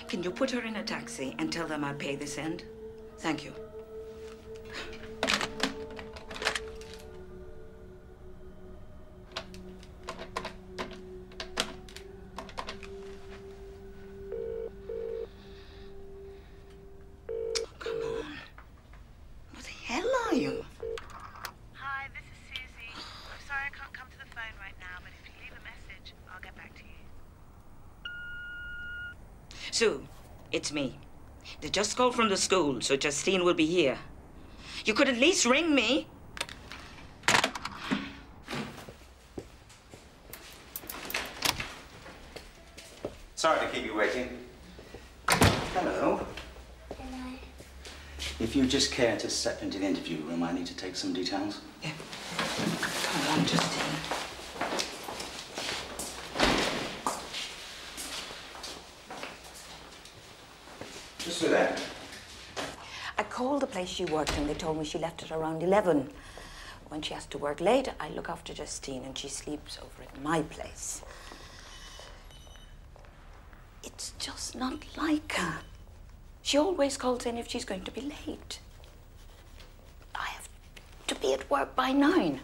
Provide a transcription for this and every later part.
Can you put her in a taxi and tell them I'll pay this end? Thank you. Sue, it's me. They just called from the school, so Justine will be here. You could at least ring me. Sorry to keep you waiting. Hello. Hello. If you just care to step into the interview room, I need to take some details. Yeah. Come on, Justine. Just through there. I called the place she worked and they told me she left at around 11. When she has to work late, I look after Justine and she sleeps over at my place. It's just not like her. She always calls in if she's going to be late. I have to be at work by 9.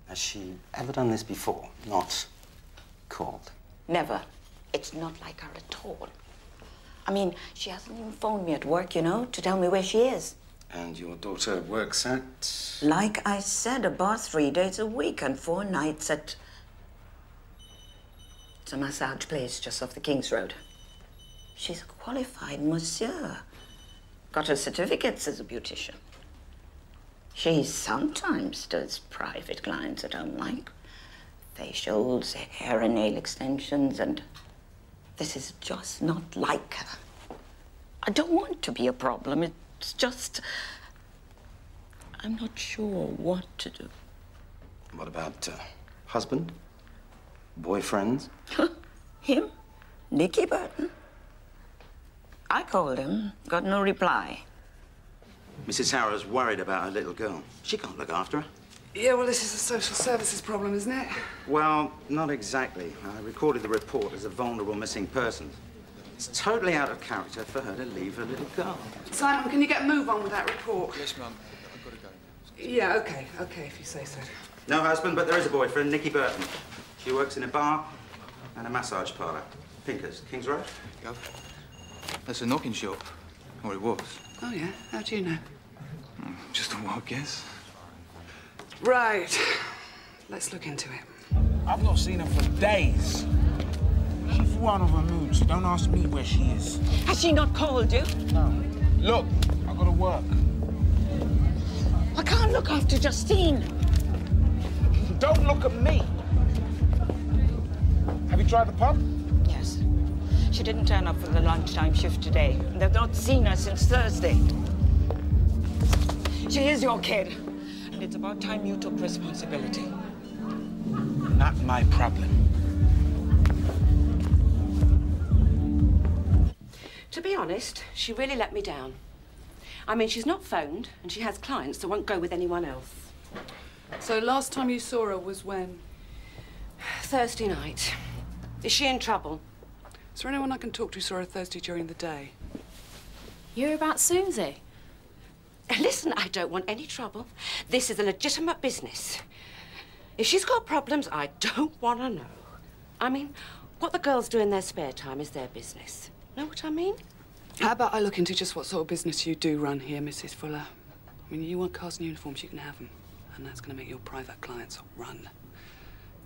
Has she ever done this before? Not called? Never. It's not like her at all. I mean, she hasn't even phoned me at work, you know, to tell me where she is. And your daughter works at? Like I said, a bar 3 days a week and 4 nights at... It's a massage place just off the King's Road. She's a qualified masseur. Got her certificates as a beautician. She sometimes does private clients at home, like facials, hair and nail extensions, and this is just not like her. I don't want to be a problem. It's just... I'm not sure what to do. What about husband? Boyfriends? Him? Nicky Burton? I called him, got no reply. Mrs. Harrow's worried about her little girl. She can't look after her. Yeah, well, this is a social services problem, isn't it? Well, not exactly. I recorded the report as a vulnerable missing person. It's totally out of character for her to leave her little girl. Simon, can you get a move on with that report? Yes, Mum. I've got to go. Yeah, OK, if you say so. No husband, but there is a boyfriend, Nicky Burton. She works in a bar and a massage parlour. Pinkers, King's Road. Go. That's a knocking shop. Or it was. Oh, yeah? How do you know? Just a wild guess. Right. Let's look into it. I've not seen her for days. She flew out of her mood, so don't ask me where she is. Has she not called you? No. Look, I've got to work. I can't look after Justine. Don't look at me. Have you tried the pub? Yes. She didn't turn up for the lunchtime shift today. They've not seen her since Thursday. She is your kid. And it's about time you took responsibility. Not my problem. To be honest, she really let me down. I mean, she's not phoned, and she has clients that won't go with anyone else. So last time you saw her was when? Thursday night. Is she in trouble? Is there anyone I can talk to who saw her Thursday during the day? You're about Susie? Listen, I don't want any trouble. This is a legitimate business. If she's got problems, I don't want to know. I mean, what the girls do in their spare time is their business. Know what I mean? How about I look into just what sort of business you do run here, Mrs. Fuller? I mean, you want cars and uniforms, you can have them. And that's going to make your private clients run.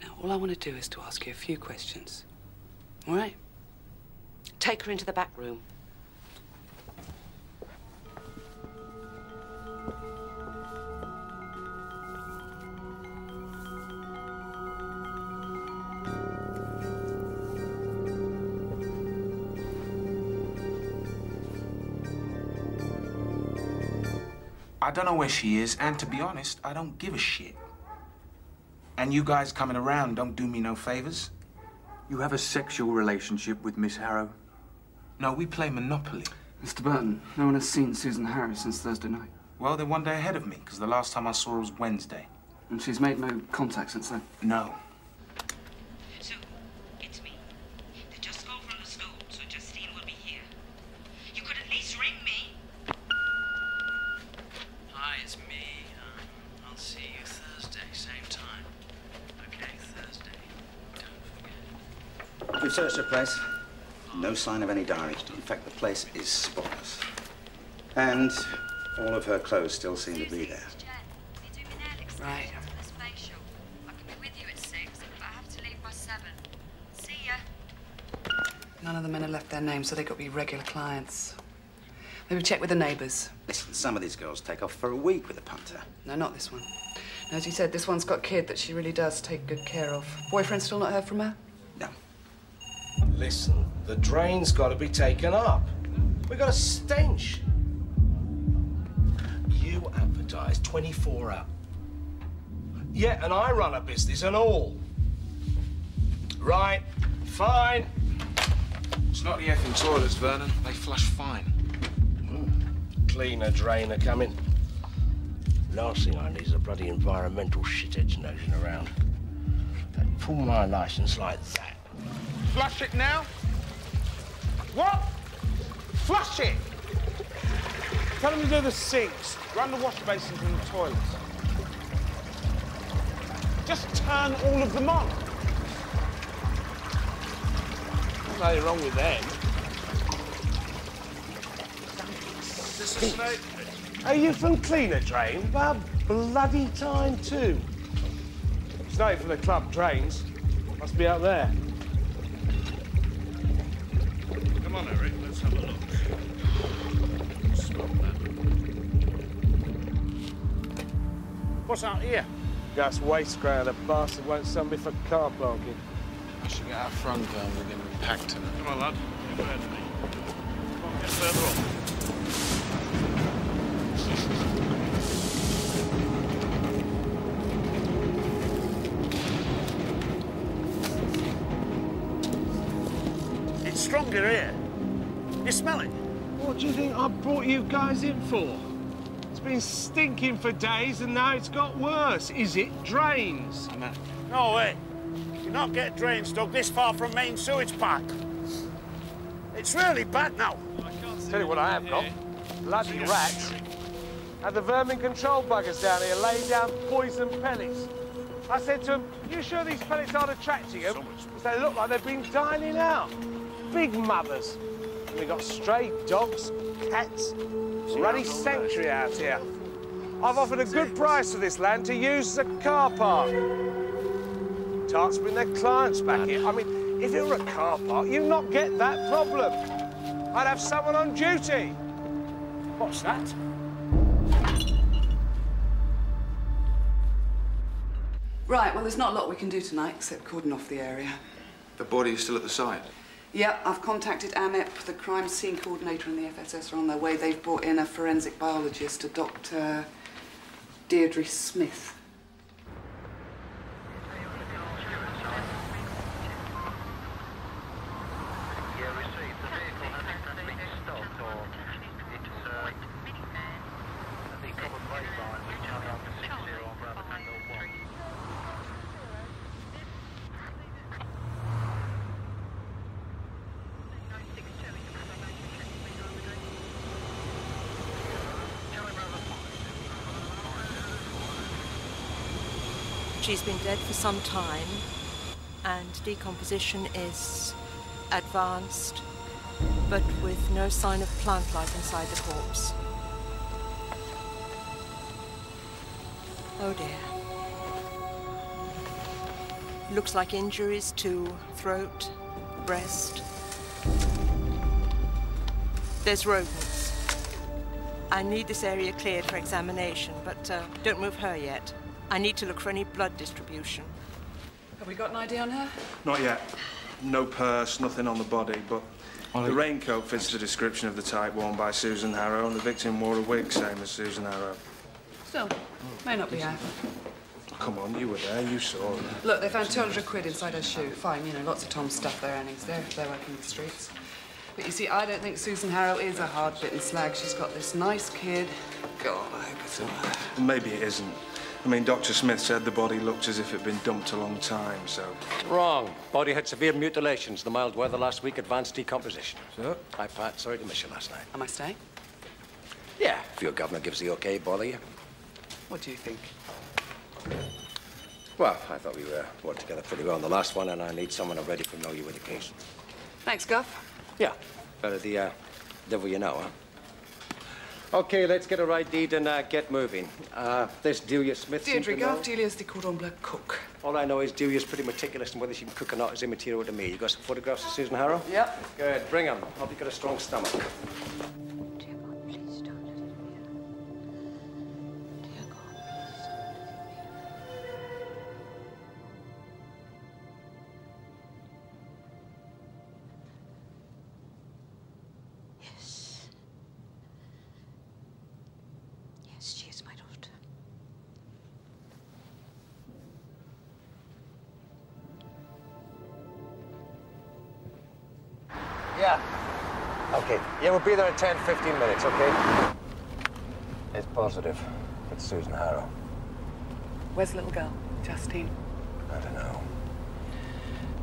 Now, all I want to do is to ask you a few questions. All right? Take her into the back room. I don't know where she is, and to be honest, I don't give a shit. And you guys coming around don't do me no favors. You have a sexual relationship with Miss Harrow? No, we play Monopoly. Mr. Burton, no one has seen Susan Harris since Thursday night. Well, they're one day ahead of me, because the last time I saw her was Wednesday. And she's made no contact since then? No. So, it's me. They just called from the school, so Justine will be here. We've searched the place. No sign of any diary. In fact, the place is spotless. And all of her clothes still seem to be there. Right. None of the men have left their names, so they've got to be regular clients. Maybe check with the neighbours. Listen, some of these girls take off for a week with a punter. No, not this one. As you said, this one's got a kid that she really does take good care of. Boyfriend still not heard from her? No. Listen, the drain's got to be taken up. We got a stench. You advertise 24 hours. Yeah, and I run a business and all. Right, fine. It's not the effing toilets, Vernon. They flush fine. Cleaner drainer coming. Last thing I need is a bloody environmental shitheads nosing around. They pull my license like that. Flush it now? What? Flush it! Tell them to do the sinks. Run the wash basins and the toilets. Just turn all of them on. There's nothing wrong with them. Is this a snake? Are you from Cleaner Drain? About bloody time, too. It's not for the club drains. Must be out there. Come on, Eric, let's have a look. Stop that. What's out here? Gas waste ground. A bastard won't sell me for car parking. I should get out front with him and packed him. Come on, lad. You're ahead of me. Come on, get further on. It's stronger here. You smell it? What do you think I brought you guys in for? It's been stinking for days and now it's got worse. Is it drains? No way. You're not getting drains dug this far from main sewage pipe. It's really bad now. Tell you what I have got. Bloody rats. Had the vermin control buggers down here lay down poison pellets. I said to them, you sure these pellets aren't attracting them? Because they look like they've been dining out. Big mothers. And we got stray dogs, cats. Bloody sanctuary out here. I've offered a good price for this land to use as a car park. Tarts bring their clients back here. I mean, if it were a car park, you'd not get that problem. I'd have someone on duty. What's that? Right, well, there's not a lot we can do tonight except cordon off the area. The body is still at the site. Yeah, I've contacted AMEP, the crime scene coordinator, and the FSS are on their way. They've brought in a forensic biologist, a Dr. Deirdre Smith. She's been dead for some time, and decomposition is advanced, but with no sign of plant life inside the corpse. Oh dear. Looks like injuries to throat, breast. There's rodents. I need this area cleared for examination, but don't move her yet. I need to look for any blood distribution. Have we got an ID on her? Not yet. No purse, nothing on the body, but the raincoat fits the description of the type worn by Susan Harrow, and the victim wore a wig, same as Susan Harrow. Still, may not be her. Come on, you were there, you saw her. Look, they found 200 quid inside her shoe. Fine, you know, lots of Tom's stuff, their earnings there if they're working the streets. But you see, I don't think Susan Harrow is a hard-bitten slag. She's got this nice kid. God, I hope it's not her. Maybe it isn't. I mean, Dr. Smith said the body looked as if it'd been dumped a long time, so... Wrong. Body had severe mutilations. The mild weather last week advanced decomposition. So? Hi, Pat. Sorry to miss you last night. Am I staying? Yeah, if your governor gives the okay, bother you. What do you think? Well, I thought we worked together pretty well on the last one, and I need someone already familiar with the case. Thanks, Guff. Yeah, better the devil you know, huh? Okay, let's get a ID and get moving. This Delia Smith. Deirdre Guff, Delia's the cordon bleu cook. All I know is Delia's pretty meticulous, and whether she can cook or not is immaterial to me. You got some photographs of Susan Harrow? Yep. Good, bring them. Hope you've got a strong stomach. Dear God, please don't let it be her. Dear God, please don't let it be her. Yes. Yes, she is my daughter. Yeah. Okay. Yeah, we'll be there in 10, 15 minutes, okay? It's positive. It's Susan Harrow. Where's the little girl? Justine. I don't know.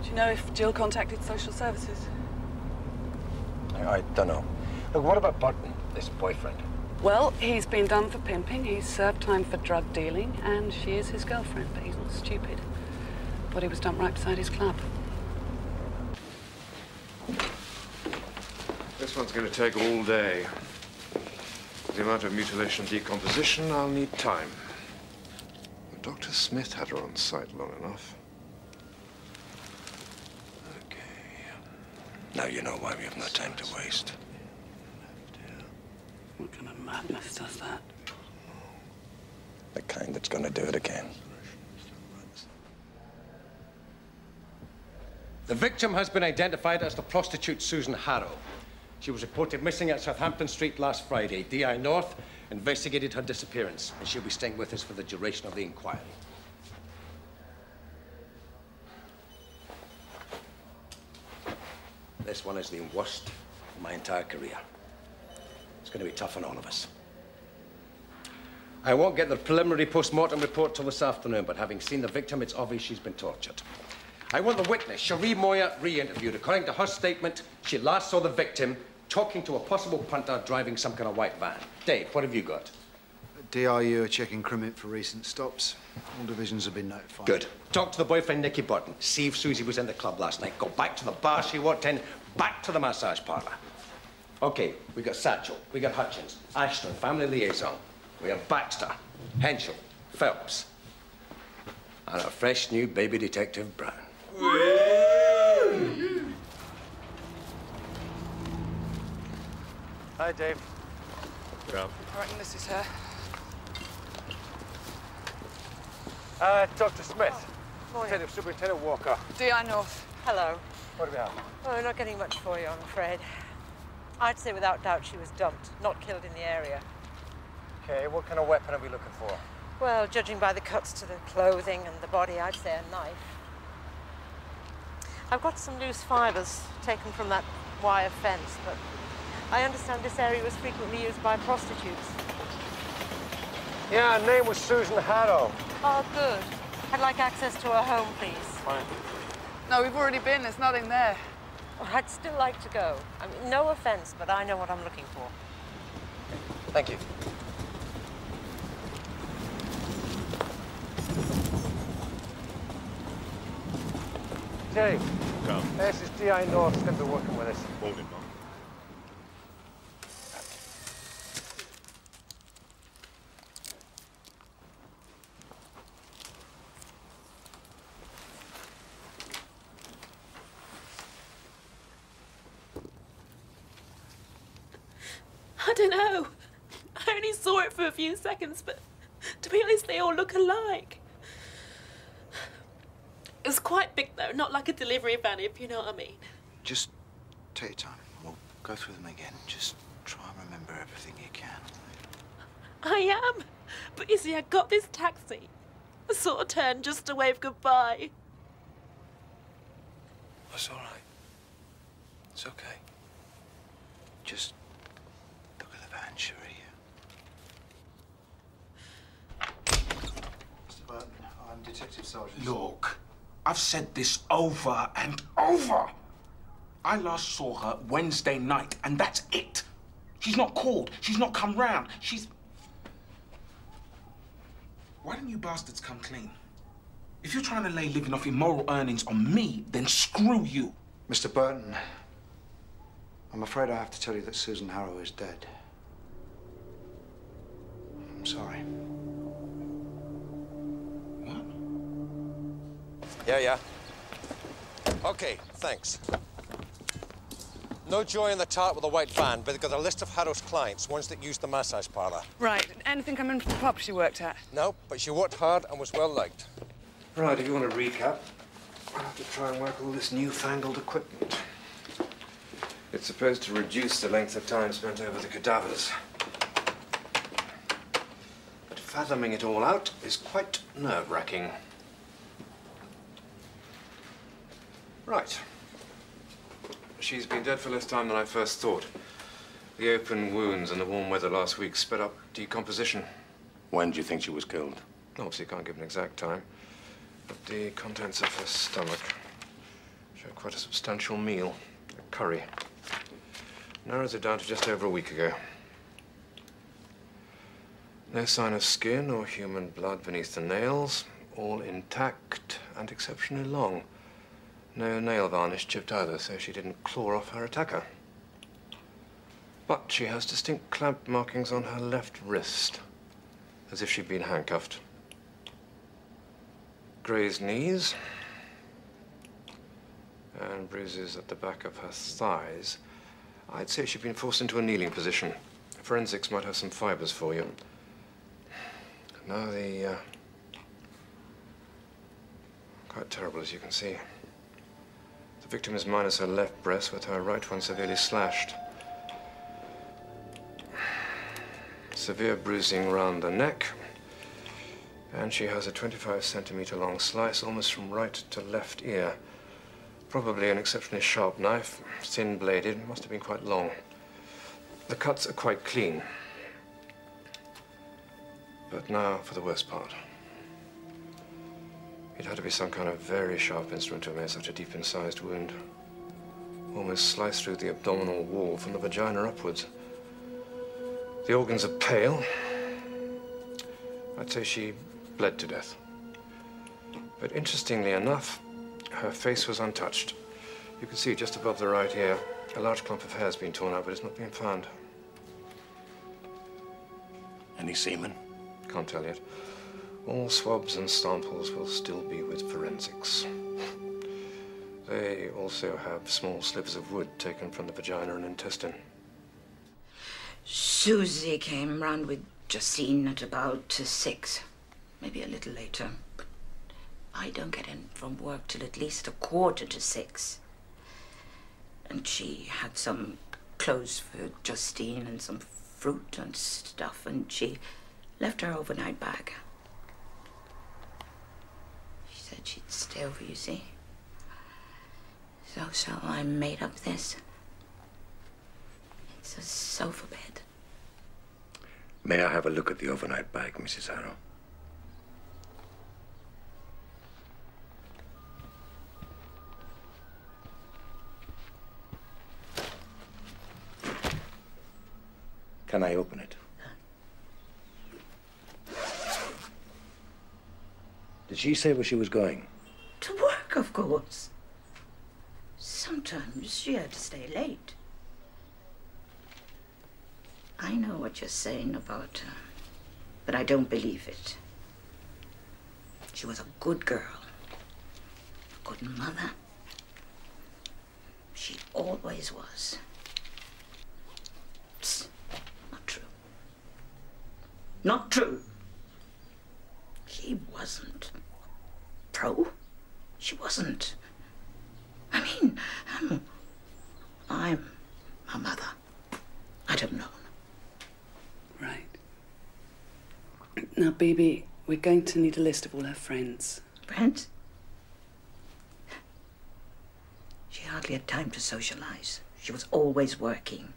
Do you know if Jill contacted social services? I don't know. Look, what about Burton, this boyfriend? Well, he's been done for pimping, he's served time for drug dealing, and she is his girlfriend, but he's not stupid. Body was dumped right beside his club. This one's going to take all day. The amount of mutilation and decomposition, I'll need time. But Dr. Smith had her on site long enough. Now you know why we have no time to waste. What kind of madness does that? The kind that's gonna do it again. The victim has been identified as the prostitute Susan Harrow. She was reported missing at Southampton Street last Friday. DI North investigated her disappearance, and she'll be staying with us for the duration of the inquiry. This one is the worst of my entire career. It's going to be tough on all of us. I won't get the preliminary post-mortem report till this afternoon, but having seen the victim, it's obvious she's been tortured. I want the witness, Cherie Moya, re-interviewed. According to her statement, she last saw the victim talking to a possible punter driving some kind of white van. Dave, what have you got? DRU are checking Crimit for recent stops. All divisions have been notified. Good. Talk to the boyfriend, Nicky Burton. See if Susie was in the club last night. Go back to the bar she walked in, back to the massage parlor. Okay, we got Satchel, we got Hutchins, Ashton, family liaison. We have Baxter, Henschel, Phelps, and a fresh new baby detective, Brown. Hi, Dave. Yeah. I reckon this is her. Dr. Smith. Morning. Detective Superintendent Walker. DI North. Hello. What do we have? Oh, not getting much for you, I'm afraid. I'd say without doubt she was dumped, not killed in the area. Okay, what kind of weapon are we looking for? Well, judging by the cuts to the clothing and the body, I'd say a knife. I've got some loose fibres taken from that wire fence, but I understand this area was frequently used by prostitutes. Yeah, her name was Susan Harrow. Oh, good. I'd like access to her home, please. Fine. No, we've already been. There's nothing there. Oh, I'd still like to go. I mean, no offense, but I know what I'm looking for. Thank you. Dave. Come. This is DI North. He's going to be working with us. Hold him, Mom. I don't know. I only saw it for a few seconds, but to be honest, they all look alike. It was quite big, though, not like a delivery van, if you know what I mean. Just take your time. We'll go through them again. Just try and remember everything you can. I am. But you see, I got this taxi. I sort of turned just to wave goodbye. That's all right. It's okay. Just look at the van, Cherie. Mr. Burton, I'm Detective Sergeant. Look, I've said this over and over. I last saw her Wednesday night, and that's it. She's not called. She's not come round. She's... Why don't you bastards come clean? If you're trying to lay living off immoral earnings on me, then screw you. Mr. Burton, I'm afraid I have to tell you that Susan Harrow is dead. I'm sorry. Yeah. Okay, thanks. No joy in the tart with a white van, but they've got a list of Harrow's clients, ones that use the massage parlour. Right. Anything coming from the pub she worked at? No, but she worked hard and was well liked. Right, if you want to recap, I'll have to try and work all this newfangled equipment. It's supposed to reduce the length of time spent over the cadavers. But fathoming it all out is quite nerve-wracking. Right. She's been dead for less time than I first thought. The open wounds and the warm weather last week sped up decomposition. When do you think she was killed? Obviously, can't give an exact time. But the contents of her stomach show quite a substantial meal. A curry. Narrows it down to just over a week ago. No sign of skin or human blood beneath the nails. All intact and exceptionally long. No nail varnish chipped either, so she didn't claw off her attacker. But she has distinct clamp markings on her left wrist, as if she'd been handcuffed. Grazed knees, and bruises at the back of her thighs. I'd say she'd been forced into a kneeling position. Forensics might have some fibers for you. Now quite terrible, as you can see. The victim is minus her left breast, with her right one severely slashed. Severe bruising round the neck. And she has a 25-centimeter long slice, almost from right to left ear. Probably an exceptionally sharp knife, thin-bladed, must have been quite long. The cuts are quite clean. But now for the worst part. It had to be some kind of very sharp instrument to have made such a deep incised wound. Almost sliced through the abdominal wall from the vagina upwards. The organs are pale. I'd say she bled to death. But interestingly enough, her face was untouched. You can see just above the right ear, a large clump of hair has been torn out, but it's not been found. Any semen? Can't tell yet. All swabs and samples will still be with forensics. They also have small slivers of wood taken from the vagina and intestine. Susie came round with Justine at about 6, maybe a little later. But I don't get in from work till at least 6:15. And she had some clothes for Justine and some fruit and stuff, and she left her overnight bag. She said she'd stay over, you see. So I made up this. It's a sofa bed. May I have a look at the overnight bag, Mrs. Harrow? Can I open it? Did she say where she was going? To work, of course. Sometimes she had to stay late. I know what you're saying about her, but I don't believe it. She was a good girl, a good mother. She always was. Psst, not true. Not true. She wasn't. Pro? She wasn't. I mean, I'm a mother. I don't know. Right. Now, Bibi, we're going to need a list of all her friends. Friends? She hardly had time to socialize. She was always working.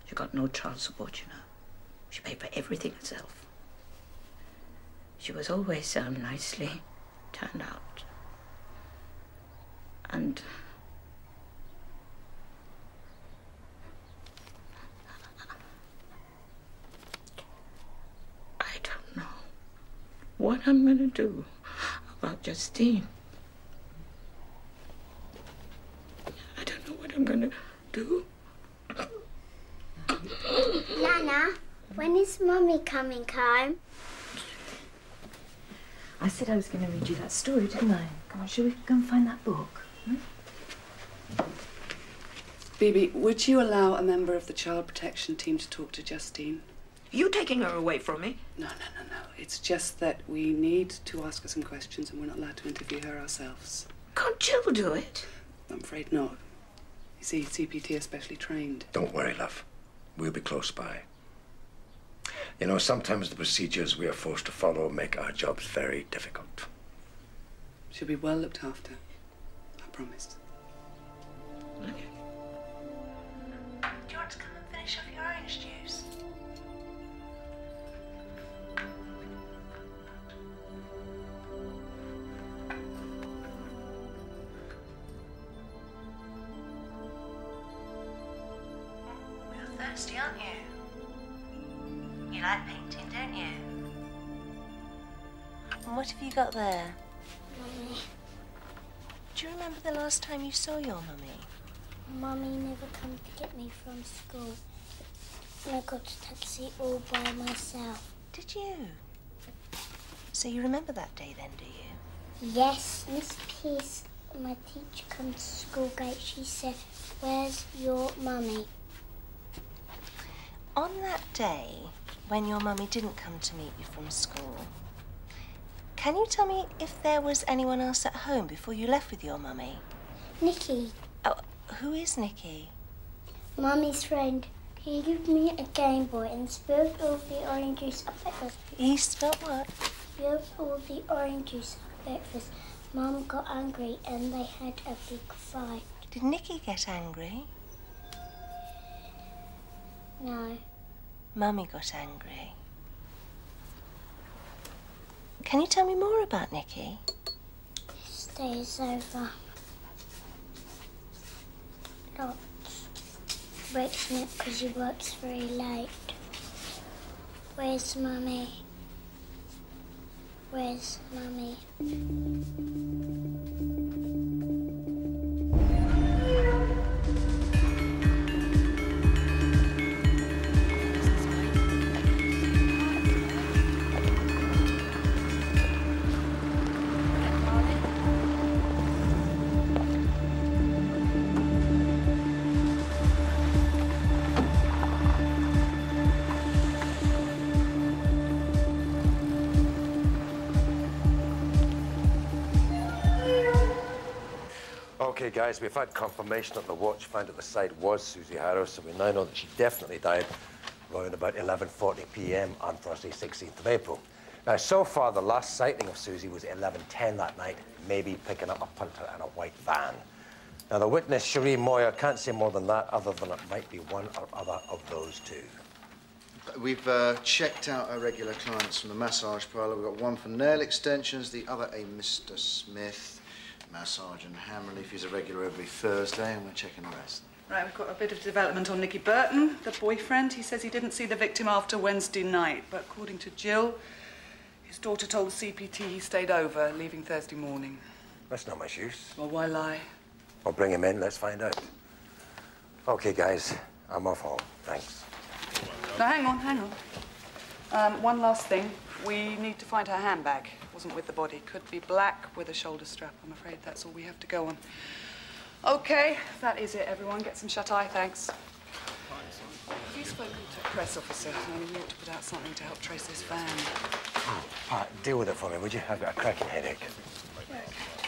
She got no child support, you know. She paid for everything herself. She was always so nicely turned out. And I don't know what I'm gonna do. about Justine. I don't know what I'm gonna do. Nana, when is Mummy coming home? I said I was going to read you that story, didn't I? Come on, shall we go and find that book? Bibi, would you allow a member of the child protection team to talk to Justine? You taking her away from me? No. It's just that we need to ask her some questions and we're not allowed to interview her ourselves. Can't Jill do it? I'm afraid not. You see, CPT are specially trained. Don't worry, love. We'll be close by. You know, sometimes the procedures we are forced to follow make our jobs very difficult. She'll be well looked after. I promise. Okay. Do you want to come and finish off your orange juice? You're thirsty, aren't you? You like painting, don't you? And what have you got there? Mummy. Do you remember the last time you saw your mummy? Mummy never come to get me from school. And I got a taxi all by myself. Did you? So you remember that day then, do you? Yes, Miss Peace, my teacher, come to school gate. She said, "Where's your mummy?" On that day, when your mummy didn't come to meet you from school, can you tell me if there was anyone else at home before you left with your mummy? Nicky. Oh, who is Nicky? Mummy's friend. He gave me a Game Boy and spilled all the orange juice at breakfast. He spilled what? Spilled all the orange juice at breakfast. Mum got angry and they had a big fight. Did Nicky get angry? No. Mummy got angry. Can you tell me more about Nicky? This day is over. Lots. Breaks me up because he works very late. Where's Mummy? Where's Mummy? Okay, guys, we've had confirmation that the watch found at the site was Susie Harris, so we now know that she definitely died around about 11:40 p.m. on Thursday, 16th of April. Now, so far, the last sighting of Susie was 11:10 that night, maybe picking up a punter in a white van. Now, the witness, Cherie Moyer, can't say more than that, other than it might be one or other of those two. We've checked out our regular clients from the massage parlour. We've got one for nail extensions, the other a Mr. Smith. Massage and hand relief. He's a regular every Thursday, and we're checking the rest. Right, we've got a bit of development on Nicky Burton, the boyfriend. He says he didn't see the victim after Wednesday night, but according to Jill, his daughter told the CPT he stayed over, leaving Thursday morning. That's not much use. Well, why lie? Well, bring him in, let's find out. Okay, guys, I'm off home. Thanks. Now, hang on. One last thing. We need to find her handbag. Wasn't with the body. Could be black with a shoulder strap. I'm afraid that's all we have to go on. Okay, that is it, everyone. Get some shut-eye, thanks. Have you spoken to a press officer? I mean, you ought to put out something to help trace this van. Oh, Pat, deal with it for me, would you? I've got a cracking headache.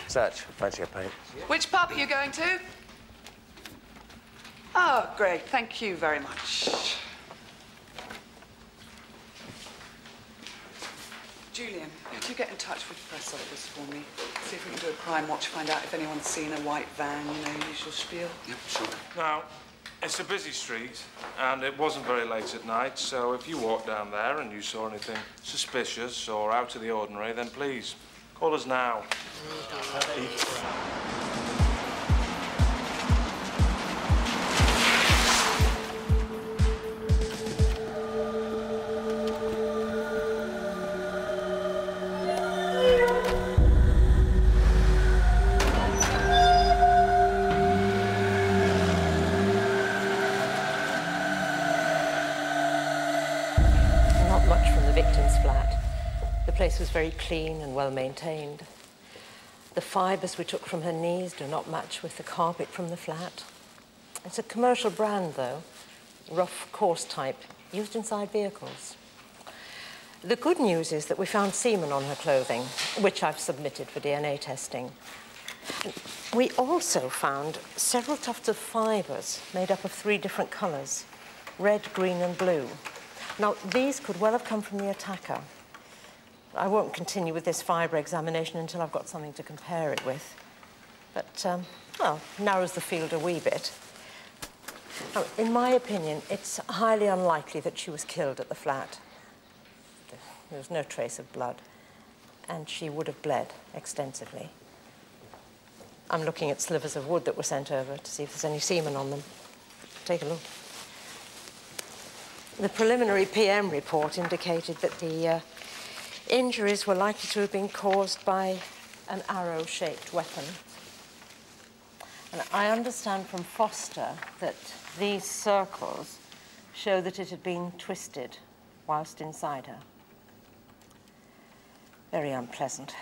Satch, fancy a pint? Which pub are you going to? Oh, great. Thank you very much. Julian, could you get in touch with the press office for me? See if we can do a crime watch, find out if anyone's seen a white van, you know, usual spiel. Yep, sure. Now, it's a busy street, and it wasn't very late at night, so if you walked down there and you saw anything suspicious or out of the ordinary, then please, call us now. The place was very clean and well maintained. The fibres we took from her knees do not match with the carpet from the flat. It's a commercial brand, though, rough, coarse type, used inside vehicles. The good news is that we found semen on her clothing, which I've submitted for DNA testing. We also found several tufts of fibres made up of 3 different colours, red, green and blue. Now, these could well have come from the attacker. I won't continue with this fibre examination until I've got something to compare it with. But, well, narrows the field a wee bit. Now, in my opinion, it's highly unlikely that she was killed at the flat. There was no trace of blood, and she would have bled extensively. I'm looking at slivers of wood that were sent over to see if there's any semen on them. Take a look. The preliminary PM report indicated that the injuries were likely to have been caused by an arrow-shaped weapon. And I understand from Foster that these circles show that it had been twisted whilst inside her. Very unpleasant.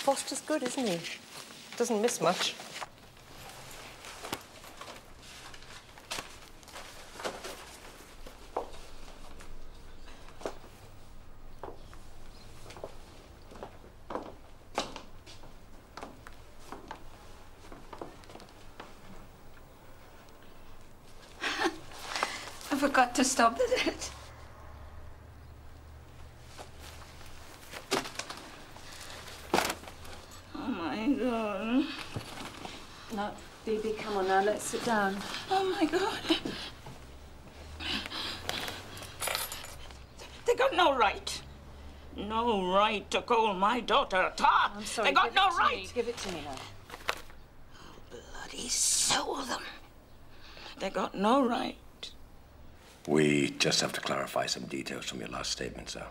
Foster's good, isn't he? Doesn't miss much. I forgot to stop it. Oh my God. No, Phoebe, come on now, let's sit down. Oh my God. They got no right. No right to call my daughter a tart. I'm sorry. They got no right. Give it to me now. Bloody sow them. They got no right. We just have to clarify some details from your last statement, sir.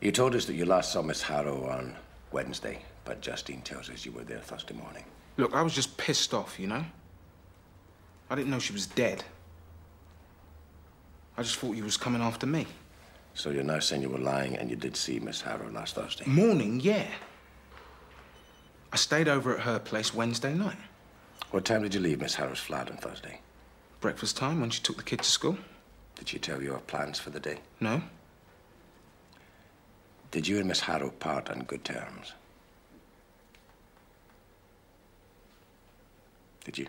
You told us that you last saw Miss Harrow on Wednesday, but Justine tells us you were there Thursday morning. Look, I was just pissed off, you know? I didn't know she was dead. I just thought you was coming after me. So you're now saying you were lying and you did see Miss Harrow last Thursday? Morning, yeah. I stayed over at her place Wednesday night. What time did you leave Miss Harrow's flat on Thursday? Breakfast time, when she took the kid to school. Did she tell you her plans for the day? No. Did you and Miss Harrow part on good terms? Did you?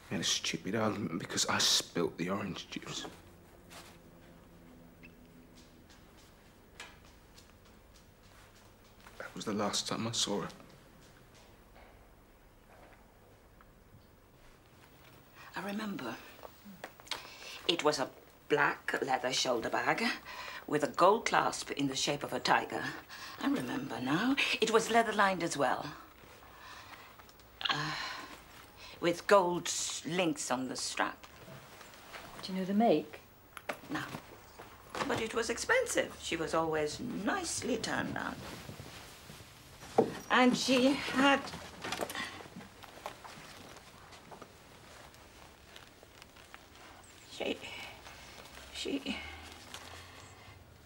We had a stupid argument because I spilt the orange juice. That was the last time I saw her. I remember. It was a black leather shoulder bag with a gold clasp in the shape of a tiger. I remember now. It was leather-lined as well. With gold links on the strap. Do you know the make? No. But it was expensive. She was always nicely turned out. And she had...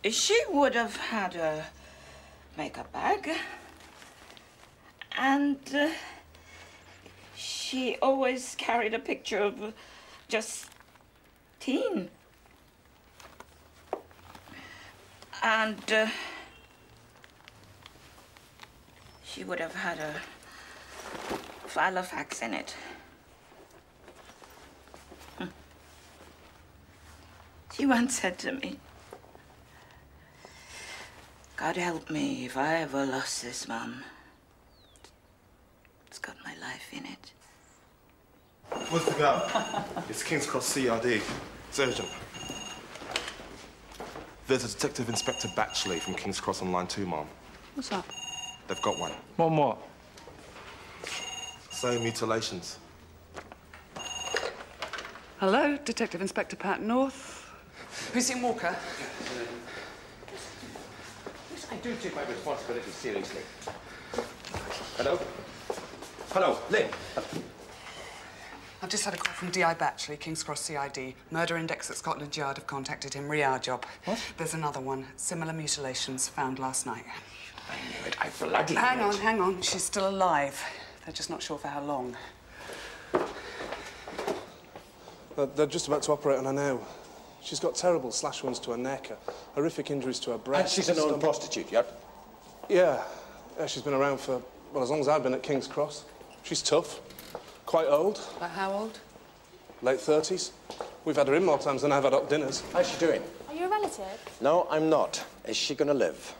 She would have had a makeup bag. And she always carried a picture of Justine. And she would have had a file of facts in it. She once said to me, God help me if I ever lost this, Mum. It's got my life in it. What's the go? It's King's Cross CRD. It's urgent. There's a Detective Inspector Batchley from King's Cross on line 2, Mom. What's that? They've got one. One what? Same mutilations. Hello, Detective Inspector Pat North. Who's in Walker? Yes, I do take my responsibility seriously. Hello? Hello, Lynn. I've just had a call from D.I. Batchley, King's Cross CID. Murder index at Scotland Yard have contacted him. Re-our job. What? There's another one. Similar mutilations found last night. I knew it. I bloody knew it. Hang on. She's still alive. They're just not sure for how long. They're just about to operate on her now. She's got terrible slash wounds to her neck, horrific injuries to her breast. And she's a known prostitute, yeah? Yeah. She's been around for, well, as long as I've been at King's Cross. She's tough. Quite old. Like how old? Late 30s. We've had her in more times than I've had up dinners. How's she doing? Are you a relative? No, I'm not. Is she going to live?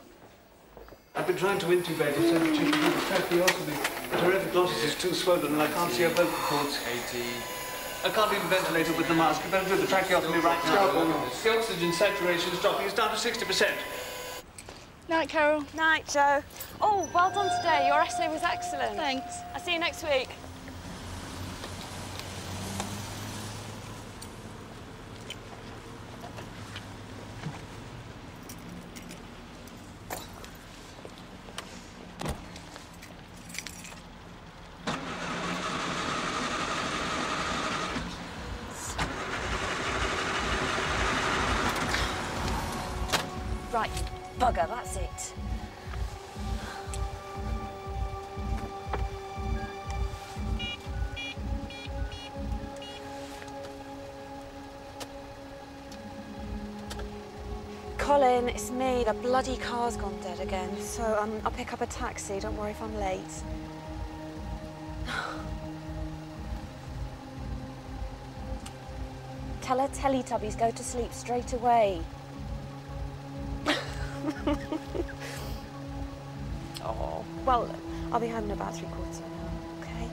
I've been trying to intubate her so that she can do the tracheotomy, but her epiglottis is too swollen and I can't see her vocal cords. 80. I can't even ventilate her with the mask. I better do the tracheotomy right now. The oxygen saturation is dropping. It's down to 60%. Night, Carol. Night, Joe. Oh, well done today. Your essay was excellent. Thanks. I'll see you next week. Right, bugger, that's it. Colin, it's me. The bloody car's gone dead again, so I'll pick up a taxi. Don't worry if I'm late. Tell her Teletubbies go to sleep straight away. Oh, well, I'll be home in about 3/4 of an hour, okay?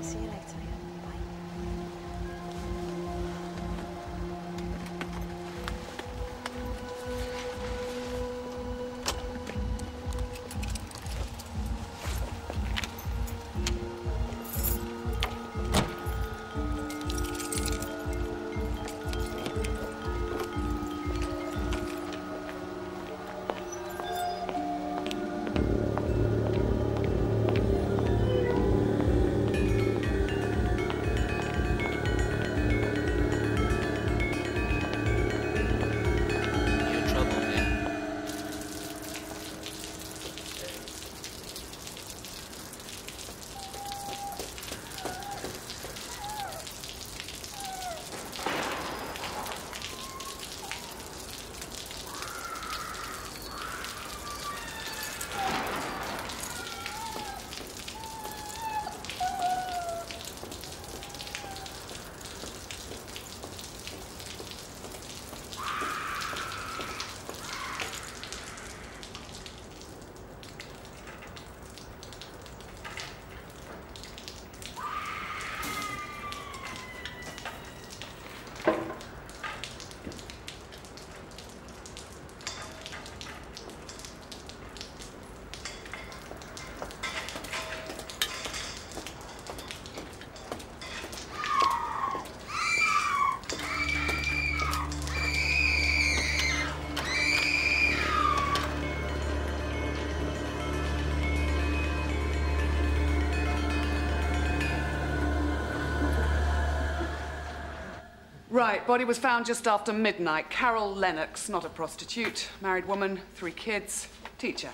See you later, yeah? Bye. Right, body was found just after midnight. Carol Lennox, not a prostitute, married woman, 3 kids, teacher.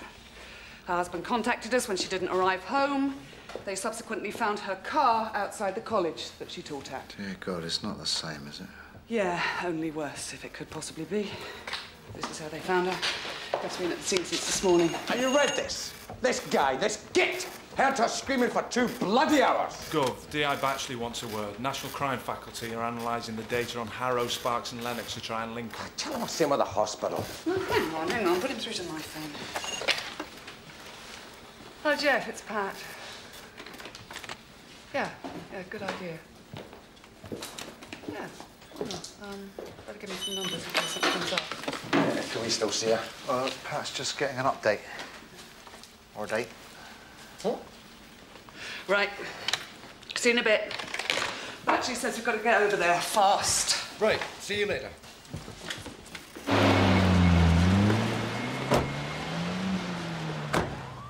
Her husband contacted us when she didn't arrive home. They subsequently found her car outside the college that she taught at. Dear God, it's not the same, is it? Yeah, only worse, if it could possibly be. This is how they found her. That's been at the scene since this morning. Have you read this? This guy, this git, heard her screaming for 2 bloody hours. Gov, D.I. Batchley wants a word. National Crime Faculty are analysing the data on Harrow, Sparks and Lennox to try and link them. Tell him I'll see him at the hospital. Oh, hang on. Put him through to my phone. Oh, Jeff, it's Pat. Yeah, good idea. Yeah, why not? Better give me some numbers in case something comes up. Can we still see her? Pat's just getting an update. Or a date. Huh? Right. See you in a bit. Batchley says we've got to get over there fast. Right. See you later.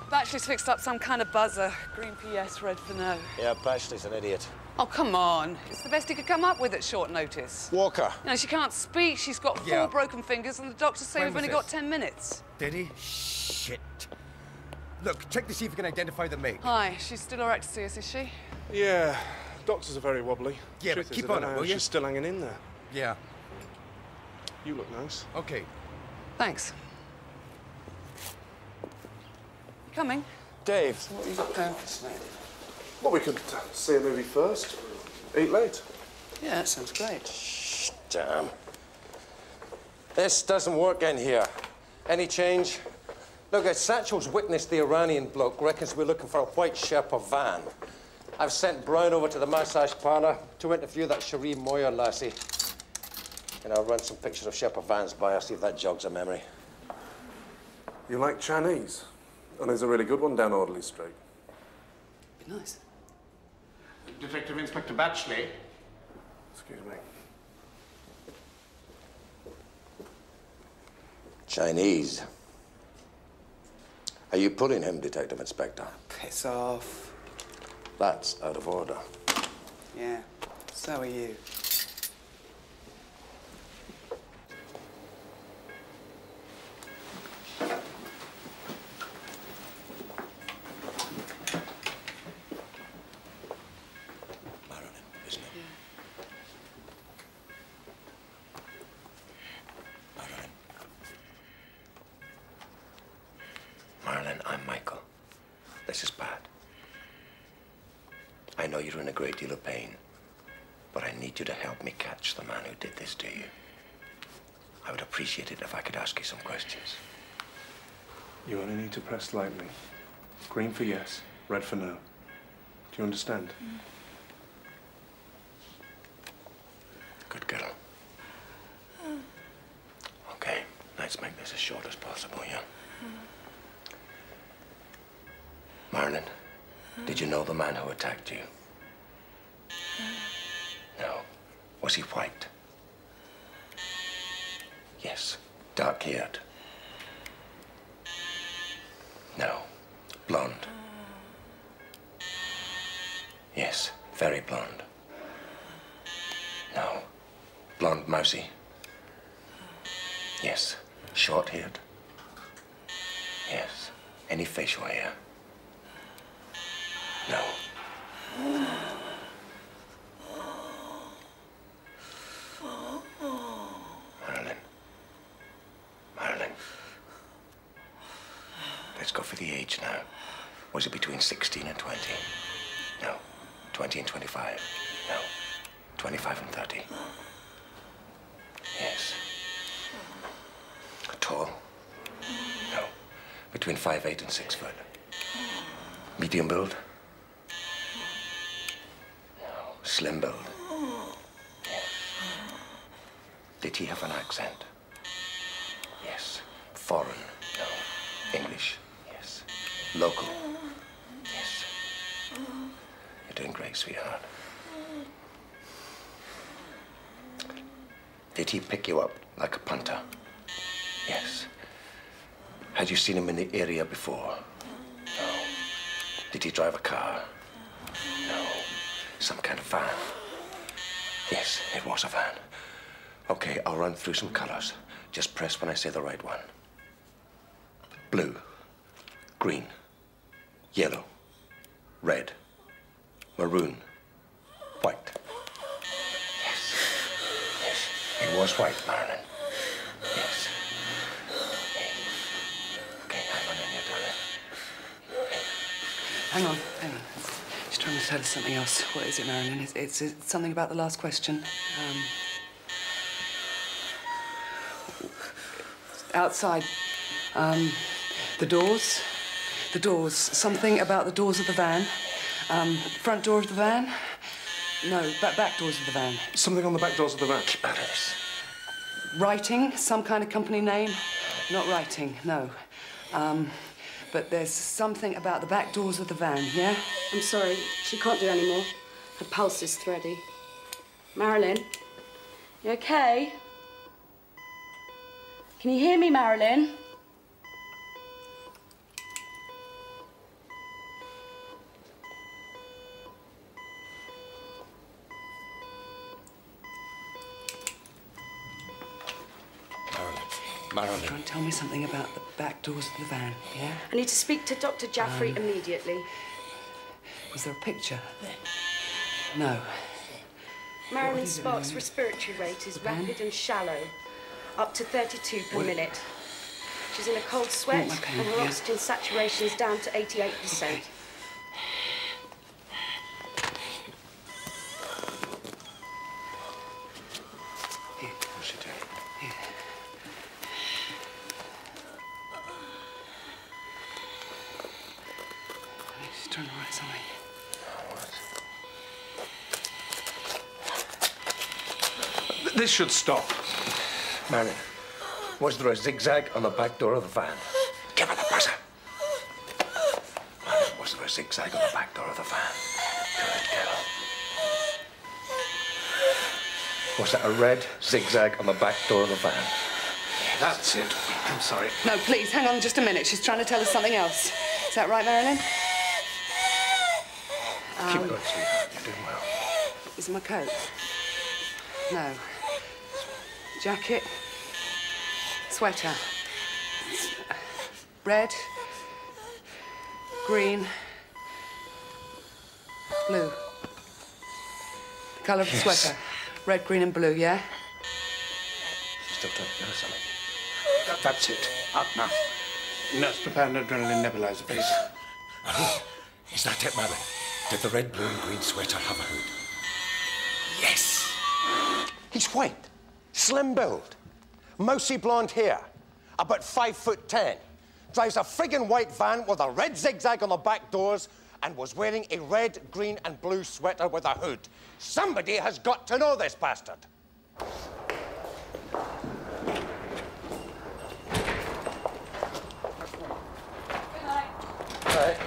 Batchley Ashley's fixed up some kind of buzzer. Green for yes, red for no. Yeah, Ashley's an idiot. Oh, come on. It's the best he could come up with at short notice. Walker. You know, she can't speak. She's got 4 broken fingers, and the doctors say we've only got 10 minutes. Did he? Shit. Look, check to see if you can identify the make. Hi. She's still all right to see us, is she? Yeah. Doctors are very wobbly. Yeah, Truth but is, keep I on don't it, know will how you? She's still hanging in there. Yeah. You look nice. Okay. Thanks. You coming? Dave. So what have you got going for tonight? Well, we could see a movie first. Eat late. Yeah, that sounds great. Damn. This doesn't work in here. Any change? Look, Satchel's witnessed the Iranian bloke reckons we're looking for a white Sherpa van. I've sent Brown over to the massage parlour to interview that Cherie Moyer lassie. And I'll run some pictures of Sherpa vans by her, see if that jogs her memory. You like Chinese? And there's a really good one down Audley Street. Be nice. Detective Inspector Batchley. Excuse me. Chinese. Are you pulling him, Detective Inspector? Piss off. That's out of order. Yeah, so are you. Marilyn, I'm Michael. This is Pat. I know you're in a great deal of pain, but I need you to help me catch the man who did this to you. I would appreciate it if I could ask you some questions. You only need to press lightly. Green for yes, red for no. Do you understand? Good girl. Okay, let's make this as short as possible, yeah? Marilyn, did you know the man who attacked you? No. Was he white? Yes. Dark-haired? No. Blonde? Yes. Very blonde? No. Blonde mousy? Yes. Short-haired? Yes. Any facial hair? No. Marilyn. Marilyn. Let's go for the age now. Was it between 16 and 20? No. 20 and 25? No. 25 and 30? Yes. Tall? No. Between 5'8" and 6 foot? Medium build? Slim build? Yes. Did he have an accent? Yes. Foreign? No. English? Yes. Local? Yes. You're doing great, sweetheart. Did he pick you up like a punter? Yes. Had you seen him in the area before? No. Did he drive a car? No. Some kind of van? Yes, it was a van. Okay, I'll run through some colors. Just press when I say the right one. Blue, green, yellow, red, maroon, white. Yes. Yes, it was white, Marilyn. Yes. Okay, hang on in there, darling. Hang on, hang on. She's trying to tell us something else. What is it, Marilyn? It's something about the last question. Outside. The doors. The doors. Something about the doors of the van. Front door of the van. No, back doors of the van. Something on the back doors of the van. Keep out of this. Writing. Some kind of company name. Not writing, no. But there's something about the back doors of the van, yeah? I'm sorry, she can't do any more. Her pulse is thready. Marilyn, you okay? Can you hear me, Marilyn? Marilyn. Try and tell me something about the back doors of the van, yeah? I need to speak to Dr. Jaffrey immediately. Was there a picture? No. Marilyn Sparks' respiratory rate is rapid and shallow, up to 32 per minute. She's in a cold sweat and her oxygen saturation is down to 88%. Trying to write something. This should stop. Marion, was there a zigzag on the back door of the van? Give her the buzzer. Marion, was there a zigzag on the back door of the van? Good girl. Was there a red zigzag on the back door of the van? That's it. I'm sorry. No, please, hang on just a minute. She's trying to tell us something else. Is that right, Marilyn? Keep going, sweetheart. You're doing well. Is it my coat? No. Jacket. Sweater. Red. Green. Blue. The colour of the sweater. Red, green and blue, yeah? Still trying to give her something. That's it. Up now. Nurse, prepare an adrenaline nebulizer, please. Is that it, Marilyn? Did the red, blue and green sweater have a hood? Yes! He's white, slim build, mousy blonde hair, about 5'10", drives a friggin' white van with a red zigzag on the back doors and was wearing a red, green and blue sweater with a hood. Somebody has got to know this bastard. Hey.